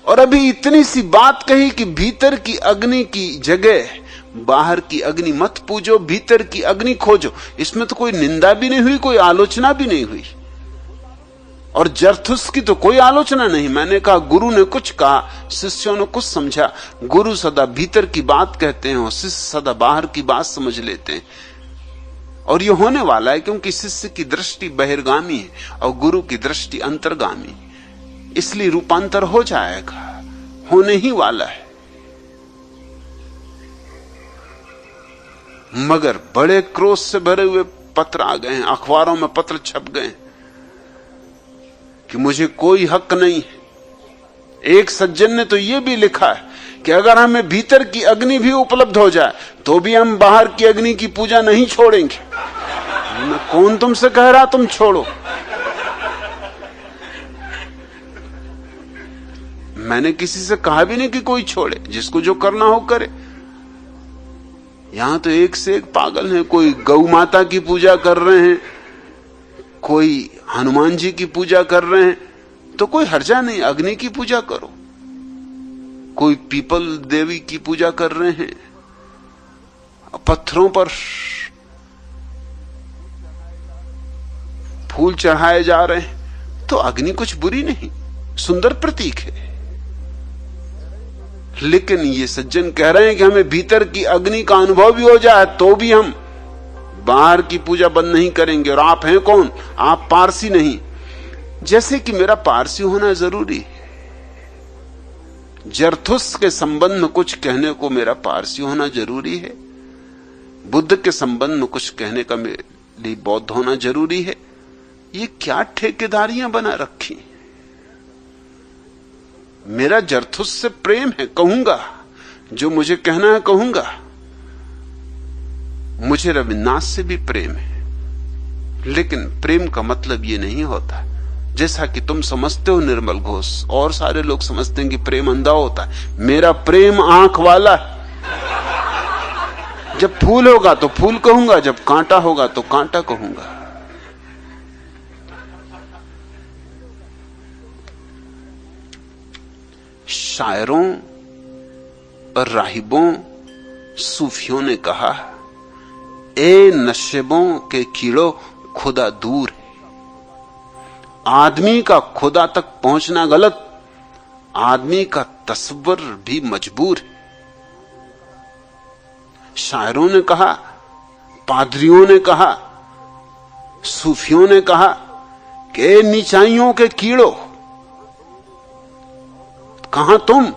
और अभी इतनी सी बात कही कि भीतर की अग्नि की जगह बाहर की अग्नि मत पूजो, भीतर की अग्नि खोजो। इसमें तो कोई निंदा भी नहीं हुई, कोई आलोचना भी नहीं हुई, और जरथुस्त्र की तो कोई आलोचना नहीं। मैंने कहा गुरु ने कुछ कहा, शिष्यों ने कुछ समझा। गुरु सदा भीतर की बात कहते हैं और शिष्य सदा बाहर की बात समझ लेते हैं, और यह होने वाला है क्योंकि शिष्य की दृष्टि बहिर्गामी है और गुरु की दृष्टि अंतर्गामी, इसलिए रूपांतर हो जाएगा, होने ही वाला है। मगर बड़े क्रोध से भरे हुए पत्र आ गए हैं, अखबारों में पत्र छप गए कि मुझे कोई हक नहीं है। एक सज्जन ने तो यह भी लिखा है कि अगर हमें भीतर की अग्नि भी उपलब्ध हो जाए तो भी हम बाहर की अग्नि की पूजा नहीं छोड़ेंगे। कौन तुमसे कह रहा तुम छोड़ो? मैंने किसी से कहा भी नहीं कि कोई छोड़े, जिसको जो करना हो करे। यहां तो एक से एक पागल हैं, कोई गौ माता की पूजा कर रहे हैं, कोई हनुमान जी की पूजा कर रहे हैं, तो कोई हर्जा नहीं, अग्नि की पूजा करो। कोई पीपल देवी की पूजा कर रहे हैं, पत्थरों पर फूल चढ़ाए जा रहे हैं, तो अग्नि कुछ बुरी नहीं, सुंदर प्रतीक है। लेकिन ये सज्जन कह रहे हैं कि हमें भीतर की अग्नि का अनुभव भी हो जाए तो भी हम बाहर की पूजा बंद नहीं करेंगे। और आप हैं कौन? आप पारसी नहीं। जैसे कि मेरा पारसी होना जरूरी है, जरथुस्त्र के संबंध में कुछ कहने को मेरा पारसी होना जरूरी है, बुद्ध के संबंध में कुछ कहने का मेरे लिए बौद्ध होना जरूरी है। ये क्या ठेकेदारियां बना रखी? मेरा जरथुस्त्र से प्रेम है, कहूंगा जो मुझे कहना है, कहूंगा। मुझे रविन्द्रनाथ से भी प्रेम है, लेकिन प्रेम का मतलब ये नहीं होता जैसा कि तुम समझते हो निर्मल घोष, और सारे लोग समझते हैं कि प्रेम अंधा होता है। मेरा प्रेम आंख वाला है। जब फूल होगा तो फूल कहूंगा, जब कांटा होगा तो कांटा कहूंगा। शायरों और राहिबों, सूफियों ने कहा, ए नशेबों के कीड़ो खुदा दूर है। आदमी का खुदा तक पहुंचना गलत, आदमी का तस्वर भी मजबूर है। शायरों ने कहा, पादरियों ने कहा, सूफियों ने कहा कि नीचाइयों के कीड़ो, कहां तुम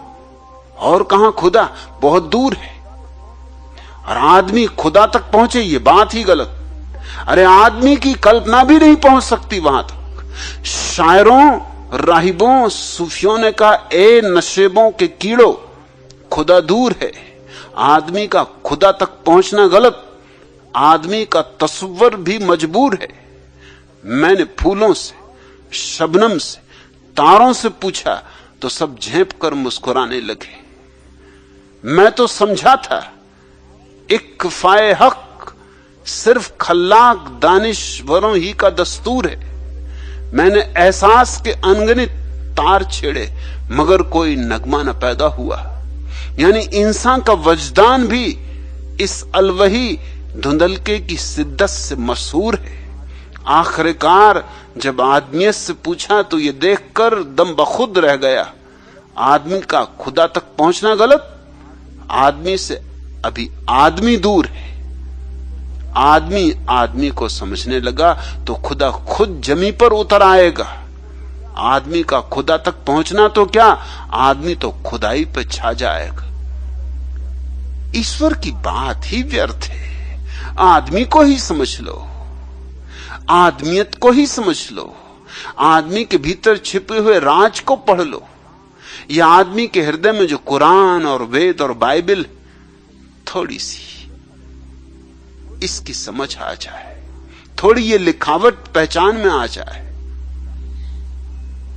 और कहां खुदा, बहुत दूर है। और आदमी खुदा तक पहुंचे, ये बात ही गलत। अरे आदमी की कल्पना भी नहीं पहुंच सकती वहां तक। शायरों, राहिबों, सूफियों ने कहा, ए नशेबों के कीड़ो खुदा दूर है। आदमी का खुदा तक पहुंचना गलत, आदमी का तस्वर भी मजबूर है। मैंने फूलों से, शबनम से, तारों से पूछा तो सब झेप कर मुस्कुराने लगे। मैं तो समझा था इक्फाए हक सिर्फ खल्लाक दानिशवरों ही का दस्तूर है। मैंने एहसास के अनगिनत तार छेड़े मगर कोई नगमा न पैदा हुआ। यानी इंसान का वजदान भी इस अलवही धुंधलके की शिद्दत से मशहूर है। आखिरकार जब आदमियत से पूछा तो ये देखकर दम बखुद रह गया, आदमी का खुदा तक पहुंचना गलत, आदमी से अभी आदमी दूर है। आदमी आदमी को समझने लगा तो खुदा खुद जमी पर उतर आएगा। आदमी का खुदा तक पहुंचना तो क्या, आदमी तो खुदाई पे छा जाएगा। ईश्वर की बात ही व्यर्थ है। आदमी को ही समझ लो, आदमियत को ही समझ लो, आदमी के भीतर छिपे हुए राज को पढ़ लो। यह आदमी के हृदय में जो कुरान और वेद और बाइबल, थोड़ी सी इसकी समझ आ जाए, थोड़ी ये लिखावट पहचान में आ जाए,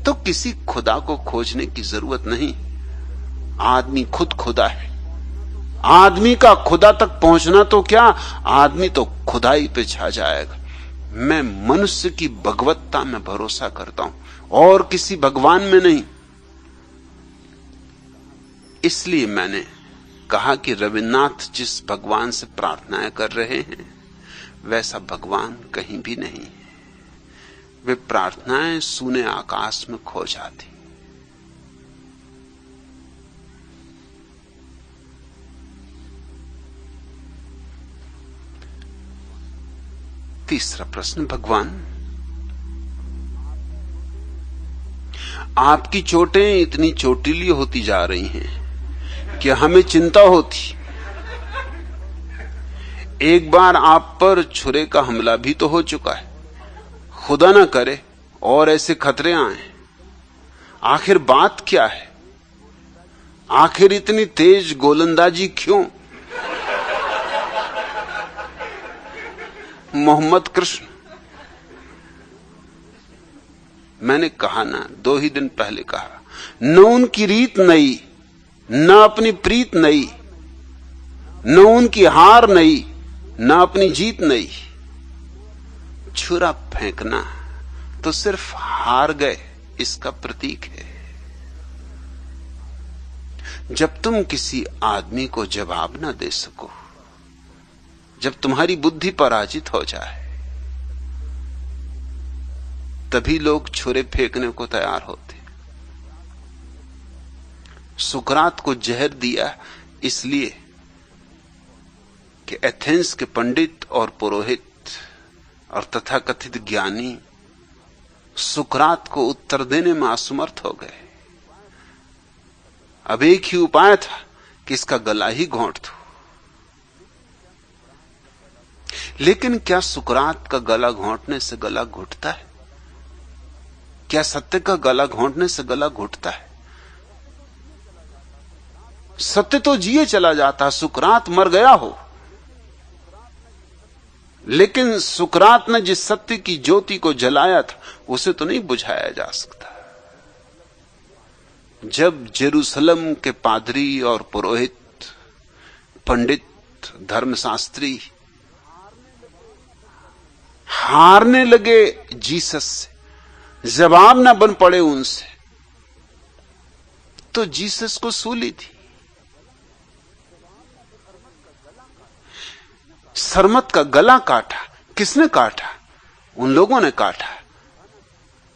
तो किसी खुदा को खोजने की जरूरत नहीं। आदमी खुद खुदा है। आदमी का खुदा तक पहुंचना तो क्या, आदमी तो खुदाई पे छा जाएगा। मैं मनुष्य की भगवत्ता में भरोसा करता हूं और किसी भगवान में नहीं। इसलिए मैंने कहा कि रविन्द्रनाथ जिस भगवान से प्रार्थनाएं कर रहे हैं वैसा भगवान कहीं भी नहीं है। वे प्रार्थनाएं सूने आकाश में खो जाती। तीसरा प्रश्न, भगवान आपकी चोटें इतनी चोटीली होती जा रही हैं कि हमें चिंता होती। एक बार आप पर छुरे का हमला भी तो हो चुका है, खुदा ना करे और ऐसे खतरे आए। आखिर बात क्या है? आखिर इतनी तेज गोलंदाजी क्यों? मोहम्मद कृष्ण, मैंने कहा ना, 2 ही दिन पहले कहा, न उनकी रीत नई, न अपनी प्रीत नई, न उनकी हार नई, न अपनी जीत नई। छुरा फेंकना तो सिर्फ हार गए इसका प्रतीक है। जब तुम किसी आदमी को जवाब ना दे सको, जब तुम्हारी बुद्धि पराजित हो जाए, तभी लोग छुरे फेंकने को तैयार होते। सुकरात को जहर दिया इसलिए कि एथेंस के पंडित और पुरोहित और तथाकथित ज्ञानी सुकरात को उत्तर देने में असमर्थ हो गए। अब एक ही उपाय था कि इसका गला ही घोंट दो। लेकिन क्या सुकरात का गला घोंटने से गला घुटता है? क्या सत्य का गला घोंटने से गला घुटता है? सत्य तो जिए चला जाता, सुकरात मर गया हो, लेकिन सुकरात ने जिस सत्य की ज्योति को जलाया था उसे तो नहीं बुझाया जा सकता। जब जेरूसलम के पादरी और पुरोहित, पंडित, धर्मशास्त्री हारने लगे जीसस से, जवाब न बन पड़े उनसे, तो जीसस को सूली थी। सरमत का गला काटा। किसने काटा? उन लोगों ने काटा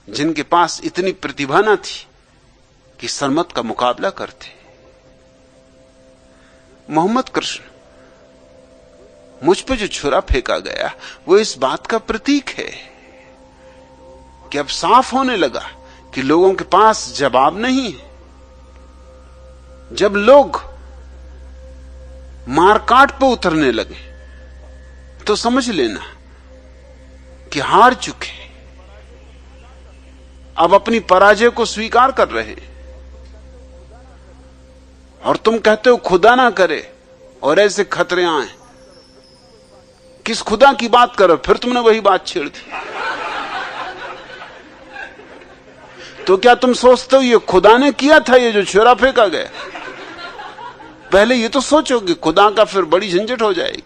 जिनके पास इतनी प्रतिभा न थी कि सरमत का मुकाबला करते। मोहम्मद कृष्ण, मुझ पर जो छुरा फेंका गया वो इस बात का प्रतीक है कि अब साफ होने लगा कि लोगों के पास जवाब नहीं है। जब लोग मारकाट पर उतरने लगे तो समझ लेना कि हार चुके, अब अपनी पराजय को स्वीकार कर रहे हैं। और तुम कहते हो खुदा ना करे और ऐसे खतरे आए। किस खुदा की बात करो? फिर तुमने वही बात छेड़ दी। तो क्या तुम सोचते हो ये खुदा ने किया था, ये जो छुरा फेंका गया? पहले ये तो सोचोगे खुदा का फिर बड़ी झंझट हो जाएगी।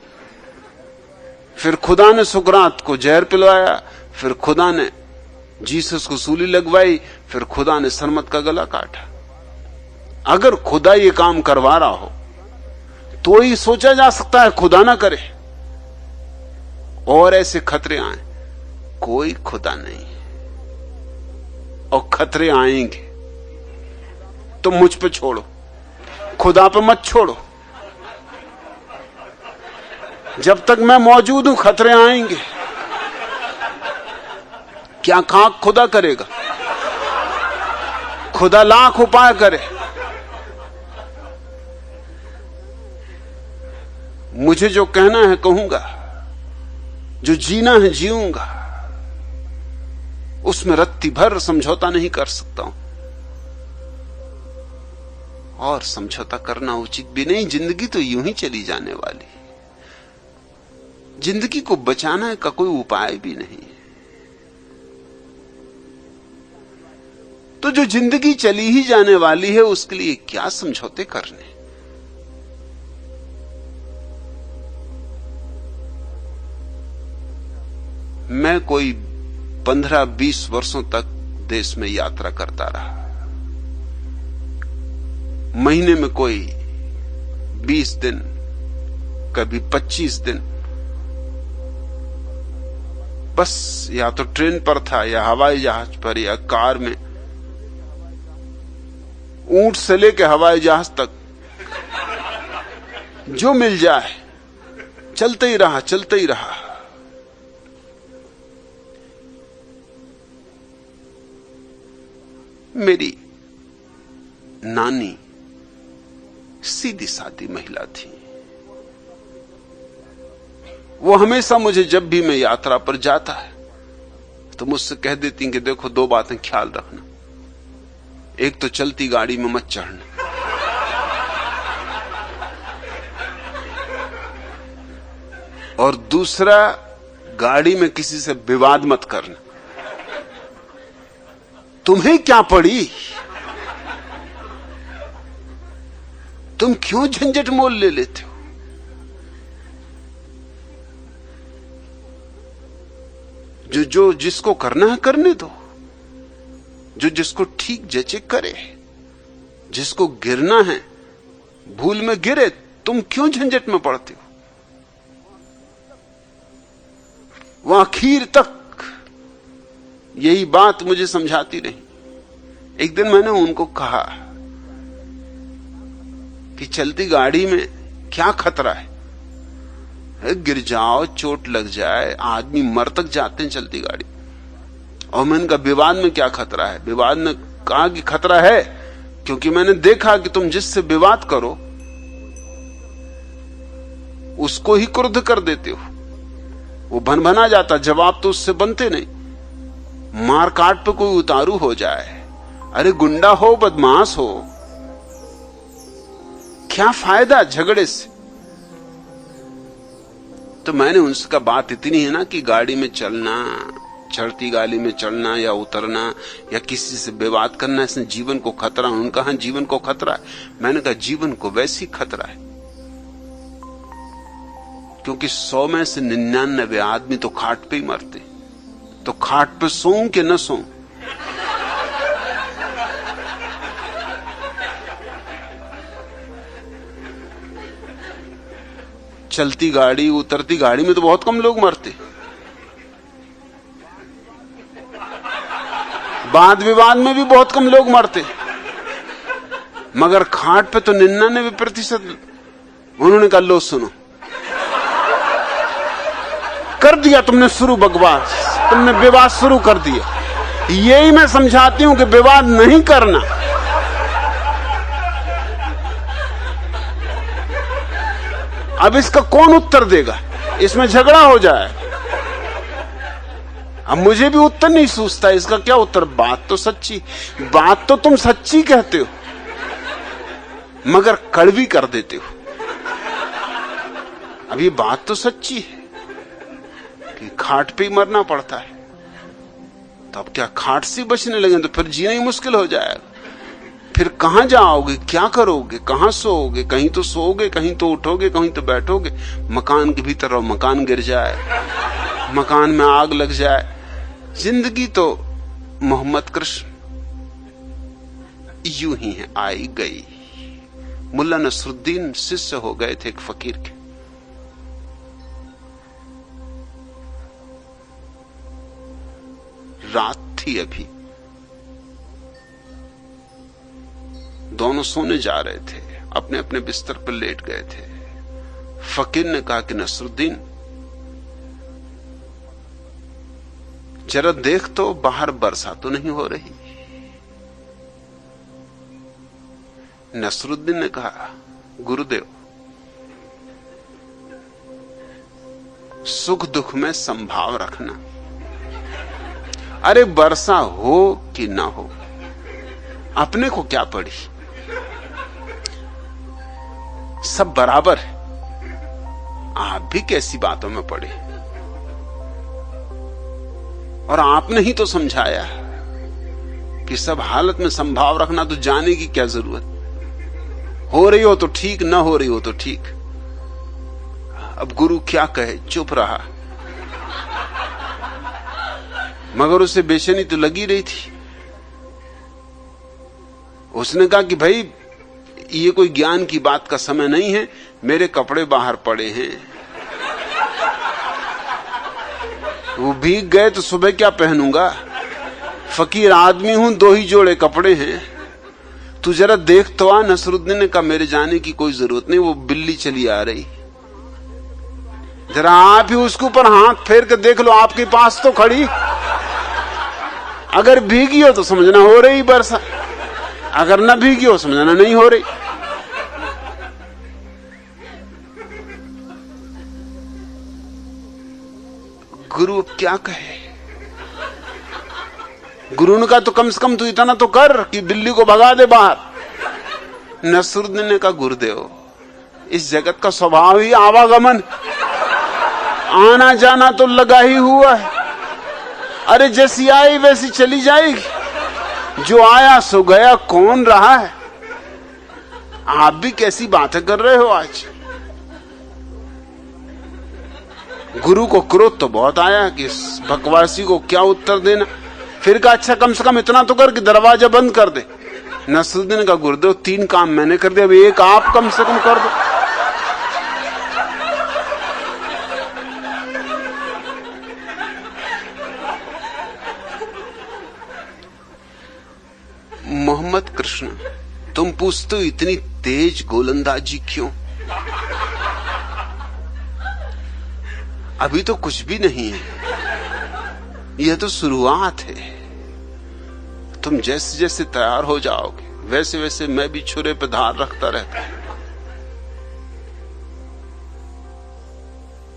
फिर खुदा ने सुकरात को जहर पिलवाया, फिर खुदा ने जीसस को सूली लगवाई, फिर खुदा ने सरमत का गला काटा। अगर खुदा ये काम करवा रहा हो तो ही सोचा जा सकता है खुदा ना करे और ऐसे खतरे आए। कोई खुदा नहीं और खतरे आएंगे तो मुझ पे छोड़ो, खुदा पे मत छोड़ो। जब तक मैं मौजूद हूं खतरे आएंगे। क्या खाक खुदा करेगा? खुदा लाख उपाय करे, मुझे जो कहना है कहूंगा, जो जीना है जीऊंगा, उसमें रत्ती भर समझौता नहीं कर सकता हूं। और समझौता करना उचित भी नहीं। जिंदगी तो यूं ही चली जाने वाली, जिंदगी को बचाना का कोई उपाय भी नहीं है। तो जो जिंदगी चली ही जाने वाली है उसके लिए क्या समझौते करने? मैं कोई 15-20 वर्षों तक देश में यात्रा करता रहा। महीने में कोई 20 दिन, कभी 25 दिन, बस या तो ट्रेन पर था या हवाई जहाज पर या कार में। ऊंट से लेके हवाई जहाज तक जो मिल जाए चलते ही रहा, चलते ही रहा। मेरी नानी सीधी सादी महिला थी। वो हमेशा मुझे, जब भी मैं यात्रा पर जाता है तो मुझसे कह देती कि देखो 2 बातें ख्याल रखना। एक तो चलती गाड़ी में मत चढ़ना, और दूसरा गाड़ी में किसी से विवाद मत करना। तुम्हें क्या पड़ी? तुम क्यों झंझट मोल ले लेते हो? जो जिसको करना है करने दो, जो जिसको ठीक जचे करे। जिसको गिरना है भूल में गिरे, तुम क्यों झंझट में पड़ते हो? वो आखिर तक यही बात मुझे समझाती रही। एक दिन मैंने उनको कहा कि चलती गाड़ी में क्या खतरा है? गिर जाओ, चोट लग जाए, आदमी मर तक जाते हैं चलती गाड़ी। और मैंने कहा विवाद में क्या खतरा है? विवाद ने कहा कि खतरा है क्योंकि मैंने देखा कि तुम जिससे विवाद करो उसको ही क्रुद्ध कर देते हो। वो भनभना जाता, जवाब तो उससे बनते नहीं। मार काट पे कोई उतारू हो जाए, अरे गुंडा हो, बदमाश हो, क्या फायदा झगड़े से? तो मैंने उनसे कहा बात इतनी है ना कि गाड़ी में चलना, चढ़ती गाड़ी में चढ़ना या उतरना या किसी से विवाद करना, इसने जीवन को खतरा। उन्होंने कहा जीवन को खतरा है। मैंने कहा जीवन को वैसी खतरा है क्योंकि 100 में से 99 आदमी तो खाट पे ही मरते। तो खाट पे सोऊं कि न सोऊं? चलती गाड़ी उतरती गाड़ी में तो बहुत कम लोग मरते, वाद विवाद में भी बहुत कम लोग मरते, मगर खाट पे तो 99%। उन्होंने कहा लो सुनो, कर दिया तुमने शुरू बकवास, तुमने विवाद शुरू कर दिया। यही मैं समझाती हूं कि विवाद नहीं करना। अब इसका कौन उत्तर देगा? इसमें झगड़ा हो जाए। अब मुझे भी उत्तर नहीं सूझता, इसका क्या उत्तर? बात तो सच्ची, बात तो तुम सच्ची कहते हो मगर कड़वी कर देते हो। अब ये बात तो सच्ची है कि खाट पे ही मरना पड़ता है, तो अब क्या खाट से बचने लगे तो फिर जीना ही मुश्किल हो जाएगा। फिर कहां जाओगे, क्या करोगे, कहां सोओगे? कहीं तो सोओगे, कहीं तो उठोगे, कहीं तो बैठोगे। मकान के भीतर रहो, मकान गिर जाए, मकान में आग लग जाए। जिंदगी तो मोहम्मद कृष्ण यूं ही है, आई गई। मुल्ला नसरुद्दीन शिष्य हो गए थे एक फकीर के। रात थी अभी, दोनों सोने जा रहे थे, अपने अपने बिस्तर पर लेट गए थे। फकीर ने कहा कि नसरुद्दीन जरा देख तो बाहर वर्षा तो नहीं हो रही। नसरुद्दीन ने कहा गुरुदेव सुख दुख में संभाव रखना। अरे वर्षा हो कि ना हो अपने को क्या पड़ी, सब बराबर है। आप भी कैसी बातों में पड़े, और आपने ही तो समझाया कि सब हालत में संभाव रखना, तो जाने की क्या जरूरत। हो रही हो तो ठीक, ना हो रही हो तो ठीक। अब गुरु क्या कहे, चुप रहा, मगर उसे बेचैनी तो लगी रही थी। उसने कहा कि भाई ये कोई ज्ञान की बात का समय नहीं है, मेरे कपड़े बाहर पड़े हैं, वो भीग गए तो सुबह क्या पहनूंगा। फकीर आदमी हूं, 2 ही जोड़े कपड़े हैं, तू जरा देख तो आ। नसरुद्दीन ने कहा मेरे जाने की कोई जरूरत नहीं, वो बिल्ली चली आ रही, जरा आप ही उसके ऊपर हाथ फेर के देख लो, आपके पास तो खड़ी। अगर भीगी हो तो समझना हो रही वर्षा, अगर न भीगी हो समझना नहीं हो रही। गुरु क्या कहे? गुरु ने कहा तो कम से कम तू इतना तो कर कि बिल्ली को भगा दे बाहर। नसरुद्दीन ने कहा गुरुदेव इस जगत का स्वभाव ही आवागमन, आना जाना तो लगा ही हुआ है। अरे जैसी आई वैसी चली जाएगी, जो आया सो गया, कौन रहा है। आप भी कैसी बातें कर रहे हो आज। गुरु को क्रोध तो बहुत आया कि इस बकवासी को क्या उत्तर देना। फिर कहा अच्छा कम से कम इतना तो कर कि दरवाजा बंद कर दे। नसरुद्दीन का गुरुदेव 3 काम मैंने कर दिया, अब एक आप कम से कम कर दो। मोहम्मद कृष्ण तुम पूछते हो इतनी तेज गोलंदाजी क्यों? अभी तो कुछ भी नहीं है, यह तो शुरुआत है। तुम जैसे जैसे तैयार हो जाओगे वैसे वैसे मैं भी छुरे पे धार रखता रहता हूं।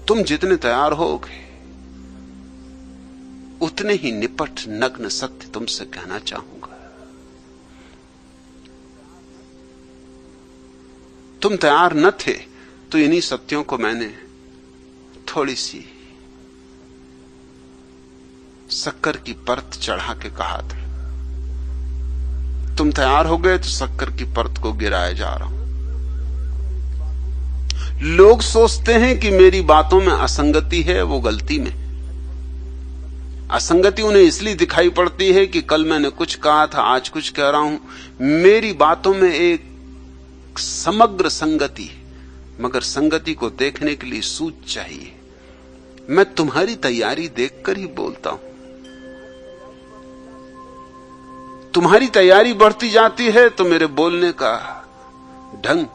तुम जितने तैयार होगे उतने ही निपट नग्न सत्य तुमसे कहना चाहूंगा। तुम तैयार न थे तो इन्हीं सत्यों को मैंने थोड़ी सी शक्कर की परत चढ़ा के कहा था, तुम तैयार हो गए तो शक्कर की परत को गिराया जा रहा हूं। लोग सोचते हैं कि मेरी बातों में असंगति है, वो गलती में। असंगति उन्हें इसलिए दिखाई पड़ती है कि कल मैंने कुछ कहा था, आज कुछ कह रहा हूं। मेरी बातों में एक समग्र संगति है, मगर संगति को देखने के लिए सूझ चाहिए। मैं तुम्हारी तैयारी देखकर ही बोलता हूं। तुम्हारी तैयारी बढ़ती जाती है तो मेरे बोलने का ढंग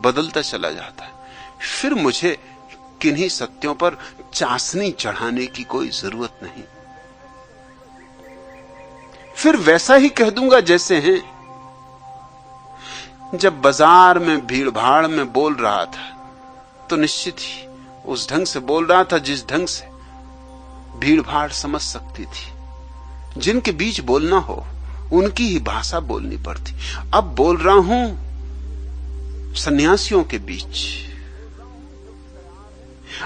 बदलता चला जाता है। फिर मुझे किन्हीं सत्यों पर चाशनी चढ़ाने की कोई जरूरत नहीं। फिर वैसा ही कह दूंगा जैसे हैं। जब बाजार में भीड़ भाड़ में बोल रहा था तो निश्चित ही उस ढंग से बोल रहा था जिस ढंग से भीड़ भाड़ समझ सकती थी। जिनके बीच बोलना हो उनकी ही भाषा बोलनी पड़ती। अब बोल रहा हूं सन्यासियों के बीच,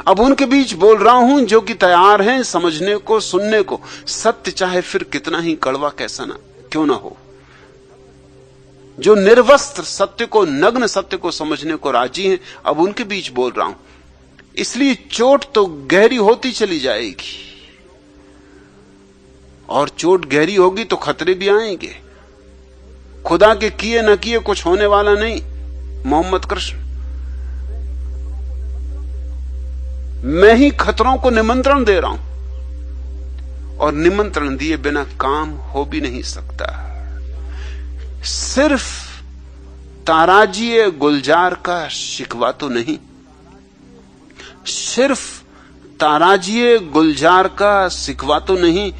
अब उनके बीच बोल रहा हूं जो कि तैयार हैं समझने को, सुनने को। सत्य चाहे फिर कितना ही कड़वा कैसा ना क्यों ना हो, जो निर्वस्त्र सत्य को, नग्न सत्य को समझने को राजी हैं, अब उनके बीच बोल रहा हूं। इसलिए चोट तो गहरी होती चली जाएगी, और चोट गहरी होगी तो खतरे भी आएंगे। खुदा के किए न किए कुछ होने वाला नहीं। मोहम्मद कृष्ण, मैं ही खतरों को निमंत्रण दे रहा हूं, और निमंत्रण दिए बिना काम हो भी नहीं सकता। सिर्फ ताराजिए गुलजार का शिकवा तो नहीं, सिर्फ ताराजिए गुलजार का शिकवा तो नहीं,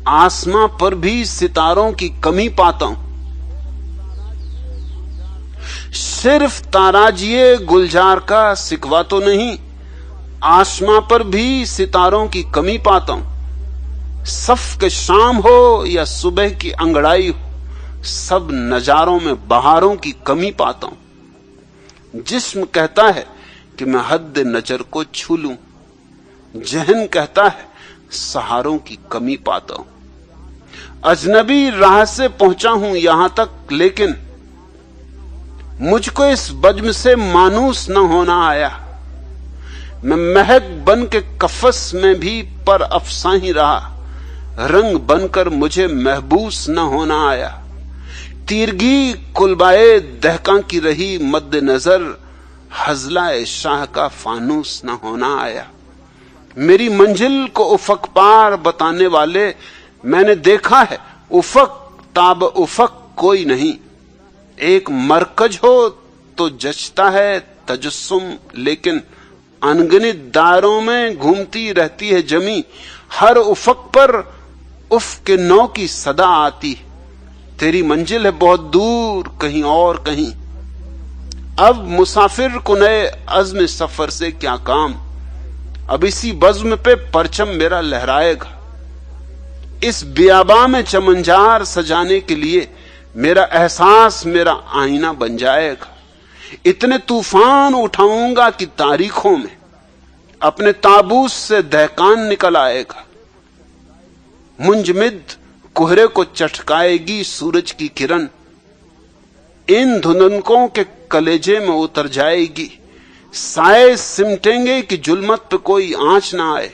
आसमां पर भी सितारों की कमी पाता हूं। सिर्फ ताराजिए गुलजार का शिकवा तो नहीं, आसमां पर भी सितारों की कमी पाता हूं। सफ के शाम हो या सुबह की अंगड़ाई हो, सब नजारों में बहारों की कमी पाता हूं। जिस्म कहता है कि मैं हद नजर को छू लूं, जहन कहता है सहारों की कमी पाता हूं। अजनबी राह से पहुंचा हूं यहां तक, लेकिन मुझको इस बज्म से मानूस न होना आया। मैं महक बन के कफस में भी पर अफसा ही रहा, रंग बनकर मुझे महबूस न होना आया। तीरगी कुलबाए दहका की रही मद्द नजर, हजलाए शाह का फानूस न होना आया। मेरी मंजिल को उफक पार बताने वाले मैंने देखा है, उफक ताब उफक कोई नहीं। एक मरकज हो तो जचता है तजस्सुम, लेकिन अनगिनत दायरों में घूमती रहती है जमी। हर उफक पर उफ के नौ की सदा आती। तेरी मंजिल है बहुत दूर, कहीं और कहीं। अब मुसाफिर को नए अज़्म सफर से क्या काम, अब इसी बज़्म पे परचम मेरा लहराएगा। इस बियाबा में चमनजार सजाने के लिए मेरा एहसास मेरा आईना बन जाएगा। इतने तूफान उठाऊंगा कि तारीखों में अपने ताबूत से दहकान निकल आएगा। मुंजमिद कोहरे को चटकाएगी सूरज की किरण, इन धुनकों के कलेजे में उतर जाएगी। साए सिमटेंगे कि जुल्मत पे कोई आंच ना आए।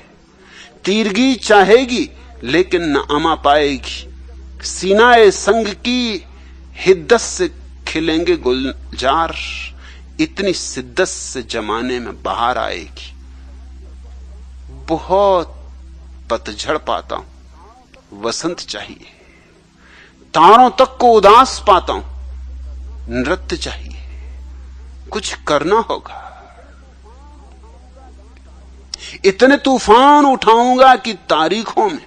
तीरगी चाहेगी लेकिन न अमा पाएगी। सीनाए संग की हिद्दत से खिलेंगे गुलजार, इतनी शिद्दत से जमाने में बाहर आएगी। बहुत पतझड़ पाता हूं, वसंत चाहिए। तारों तक को उदास पाता हूं, नृत्य चाहिए। कुछ करना होगा। इतने तूफान उठाऊंगा कि तारीखों में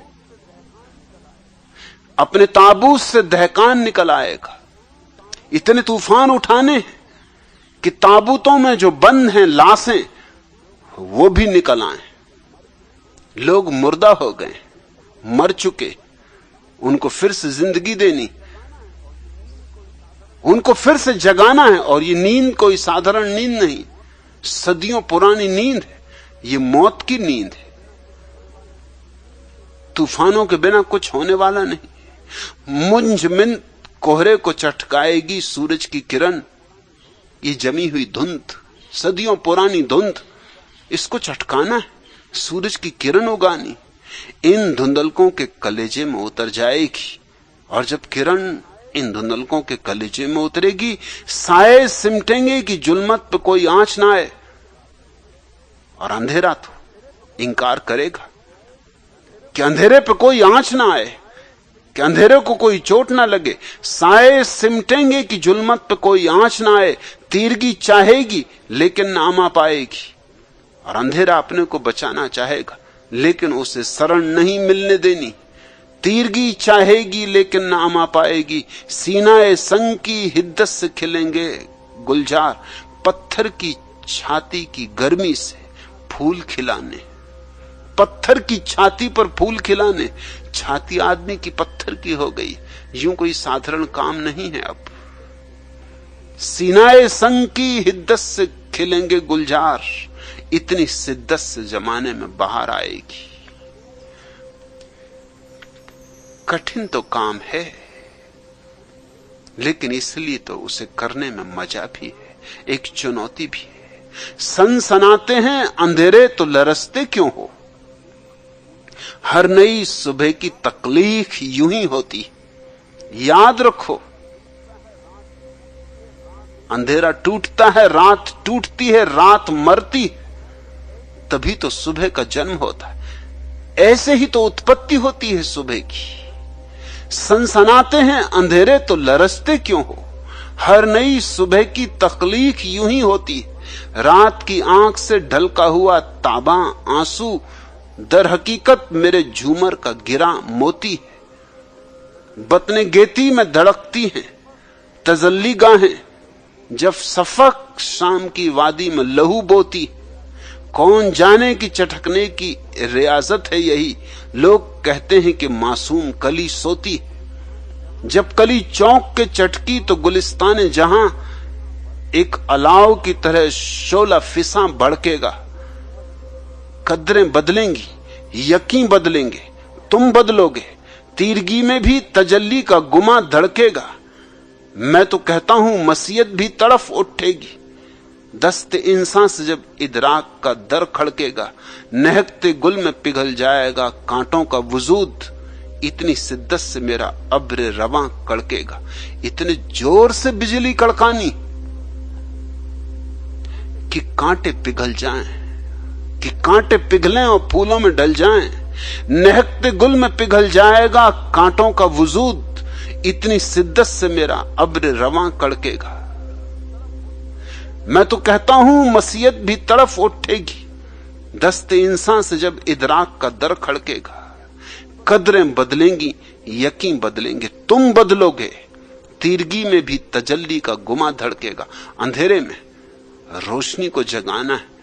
अपने ताबूत से दहकान निकल आएगा। इतने तूफान उठाने कि ताबूतों में जो बंद हैं लाशें, वो भी निकल आए। लोग मुर्दा हो गए, मर चुके, उनको फिर से जिंदगी देनी, उनको फिर से जगाना है। और ये नींद कोई साधारण नींद नहीं, सदियों पुरानी नींद है। ये मौत की नींद है। तूफानों के बिना कुछ होने वाला नहीं। मुंजमिन कोहरे को चटकाएगी सूरज की किरण। ये जमी हुई धुंध, सदियों पुरानी धुंध, इसको चटकाना है, सूरज की किरण उगानी। इन धुंधलकों के कलेजे में उतर जाएगी, और जब किरण इन धुंधलकों के कलेजे में उतरेगी, साए सिमटेंगे कि जुल्मत पे कोई आंच ना आए। और अंधेरा तो इंकार करेगा कि अंधेरे पे कोई आंच ना आए, कि अंधेरे को कोई चोट ना लगे। साए सिमटेंगे कि जुल्मत पे कोई आंच ना आए। तीरगी चाहेगी लेकिन ना आमा पाएगी। और अंधेरा अपने को बचाना चाहेगा, लेकिन उसे शरण नहीं मिलने देनी। तीरगी चाहेगी लेकिन ना आमा पाएगी। सीनाए संग की हिद्दत से खिलेंगे गुलजार। पत्थर की छाती की गर्मी से फूल खिलाने, पत्थर की छाती पर फूल खिलाने। छाती आदमी की पत्थर की हो गई, यूं कोई साधारण काम नहीं है अब। सीनाए संग की हिद्दत से खिलेंगे गुलजार। इतनी शिद्दत से जमाने में बाहर आएगी। कठिन तो काम है, लेकिन इसलिए तो उसे करने में मजा भी है, एक चुनौती भी है। सनसनाते हैं अंधेरे तो लरसते क्यों हो। हर नई सुबह की तकलीफ यूं ही होती। याद रखो, अंधेरा टूटता है, रात टूटती है, रात मरती, तभी तो सुबह का जन्म होता है। ऐसे ही तो उत्पत्ति होती है सुबह की। सनसनाते हैं अंधेरे तो लरसते क्यों हो। हर नई सुबह की तकलीफ यूं ही होती है। रात की आंख से ढलका हुआ ताबा आंसू दर हकीकत मेरे झूमर का गिरा मोती है। बतने गेती में धड़कती हैं तजल्ली गाहें, जब सफक शाम की वादी में लहू बोती। कौन जाने की चटकने की रियाजत है यही। लोग कहते हैं कि मासूम कली सोती। जब कली चौंक के चटकी तो गुलिस्तान जहां एक अलाव की तरह शोला फिसा भड़केगा। कदरें बदलेंगी, यकीन बदलेंगे, तुम बदलोगे। तीरगी में भी तजल्ली का गुमा धड़केगा। मैं तो कहता हूं मसीयत भी तड़फ उठेगी। दस्ते इंसान से जब इदराक का दर खड़केगा। नहकते गुल में पिघल जाएगा कांटों का वजूद। इतनी शिद्दत से मेरा अब्र रवां कड़केगा। इतने जोर से बिजली कड़कानी कि कांटे पिघल जाएं, कि कांटे पिघलें और फूलों में डल जाएं। नहकते गुल में पिघल जाएगा कांटों का वजूद। इतनी शिद्दत से मेरा अब्र रवां कड़केगा। मैं तो कहता हूं मसीयत भी तड़फ उठेगी। दस्ते इंसान से जब इदराक का दर खड़केगा। कदरें बदलेंगी, यकीन बदलेंगे, तुम बदलोगे। तीरगी में भी तजल्ली का गुमा धड़केगा। अंधेरे में रोशनी को जगाना है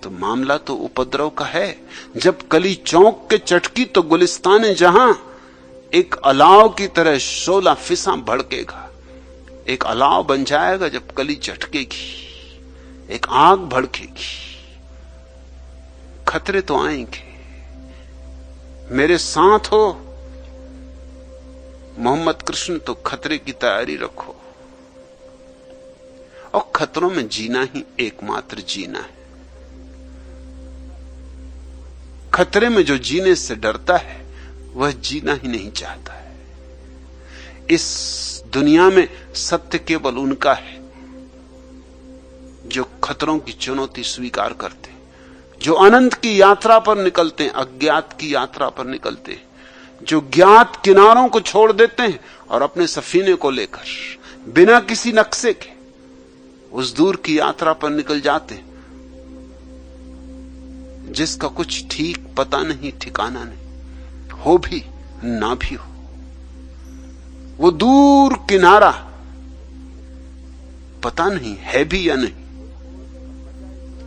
तो मामला तो उपद्रव का है। जब कली चौंक के चटकी तो गुलिस्तान जहां एक अलाव की तरह शोला फिसा भड़केगा। एक अलाव बन जाएगा जब कली झटकेगी, एक आग भड़केगी। खतरे तो आएंगे, मेरे साथ हो मोहम्मद कृष्ण तो खतरे की तैयारी रखो। और खतरों में जीना ही एकमात्र जीना है। खतरे में जो जीने से डरता है वह जीना ही नहीं चाहता है। इस दुनिया में सत्य केवल उनका है जो खतरों की चुनौती स्वीकार करते, जो अनंत की यात्रा पर निकलते हैं, अज्ञात की यात्रा पर निकलते हैं, जो ज्ञात किनारों को छोड़ देते हैं और अपने सफीने को लेकर बिना किसी नक्शे के उस दूर की यात्रा पर निकल जाते हैं जिसका कुछ ठीक पता नहीं, ठिकाना नहीं, हो भी ना भी हो। वो दूर किनारा पता नहीं है भी या नहीं,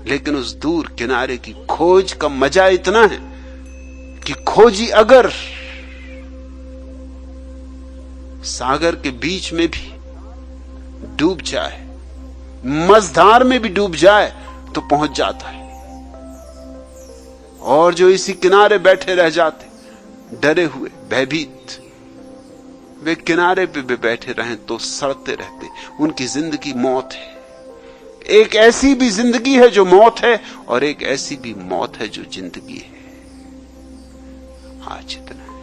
लेकिन उस दूर किनारे की खोज का मजा इतना है कि खोजी अगर सागर के बीच में भी डूब जाए, मझधार में भी डूब जाए तो पहुंच जाता है। और जो इसी किनारे बैठे रह जाते, डरे हुए, भयभीत, वे किनारे पे भी बैठे रहें तो सड़ते रहते। उनकी जिंदगी मौत है। एक ऐसी भी जिंदगी है जो मौत है, और एक ऐसी भी मौत है जो जिंदगी है। आज इतना।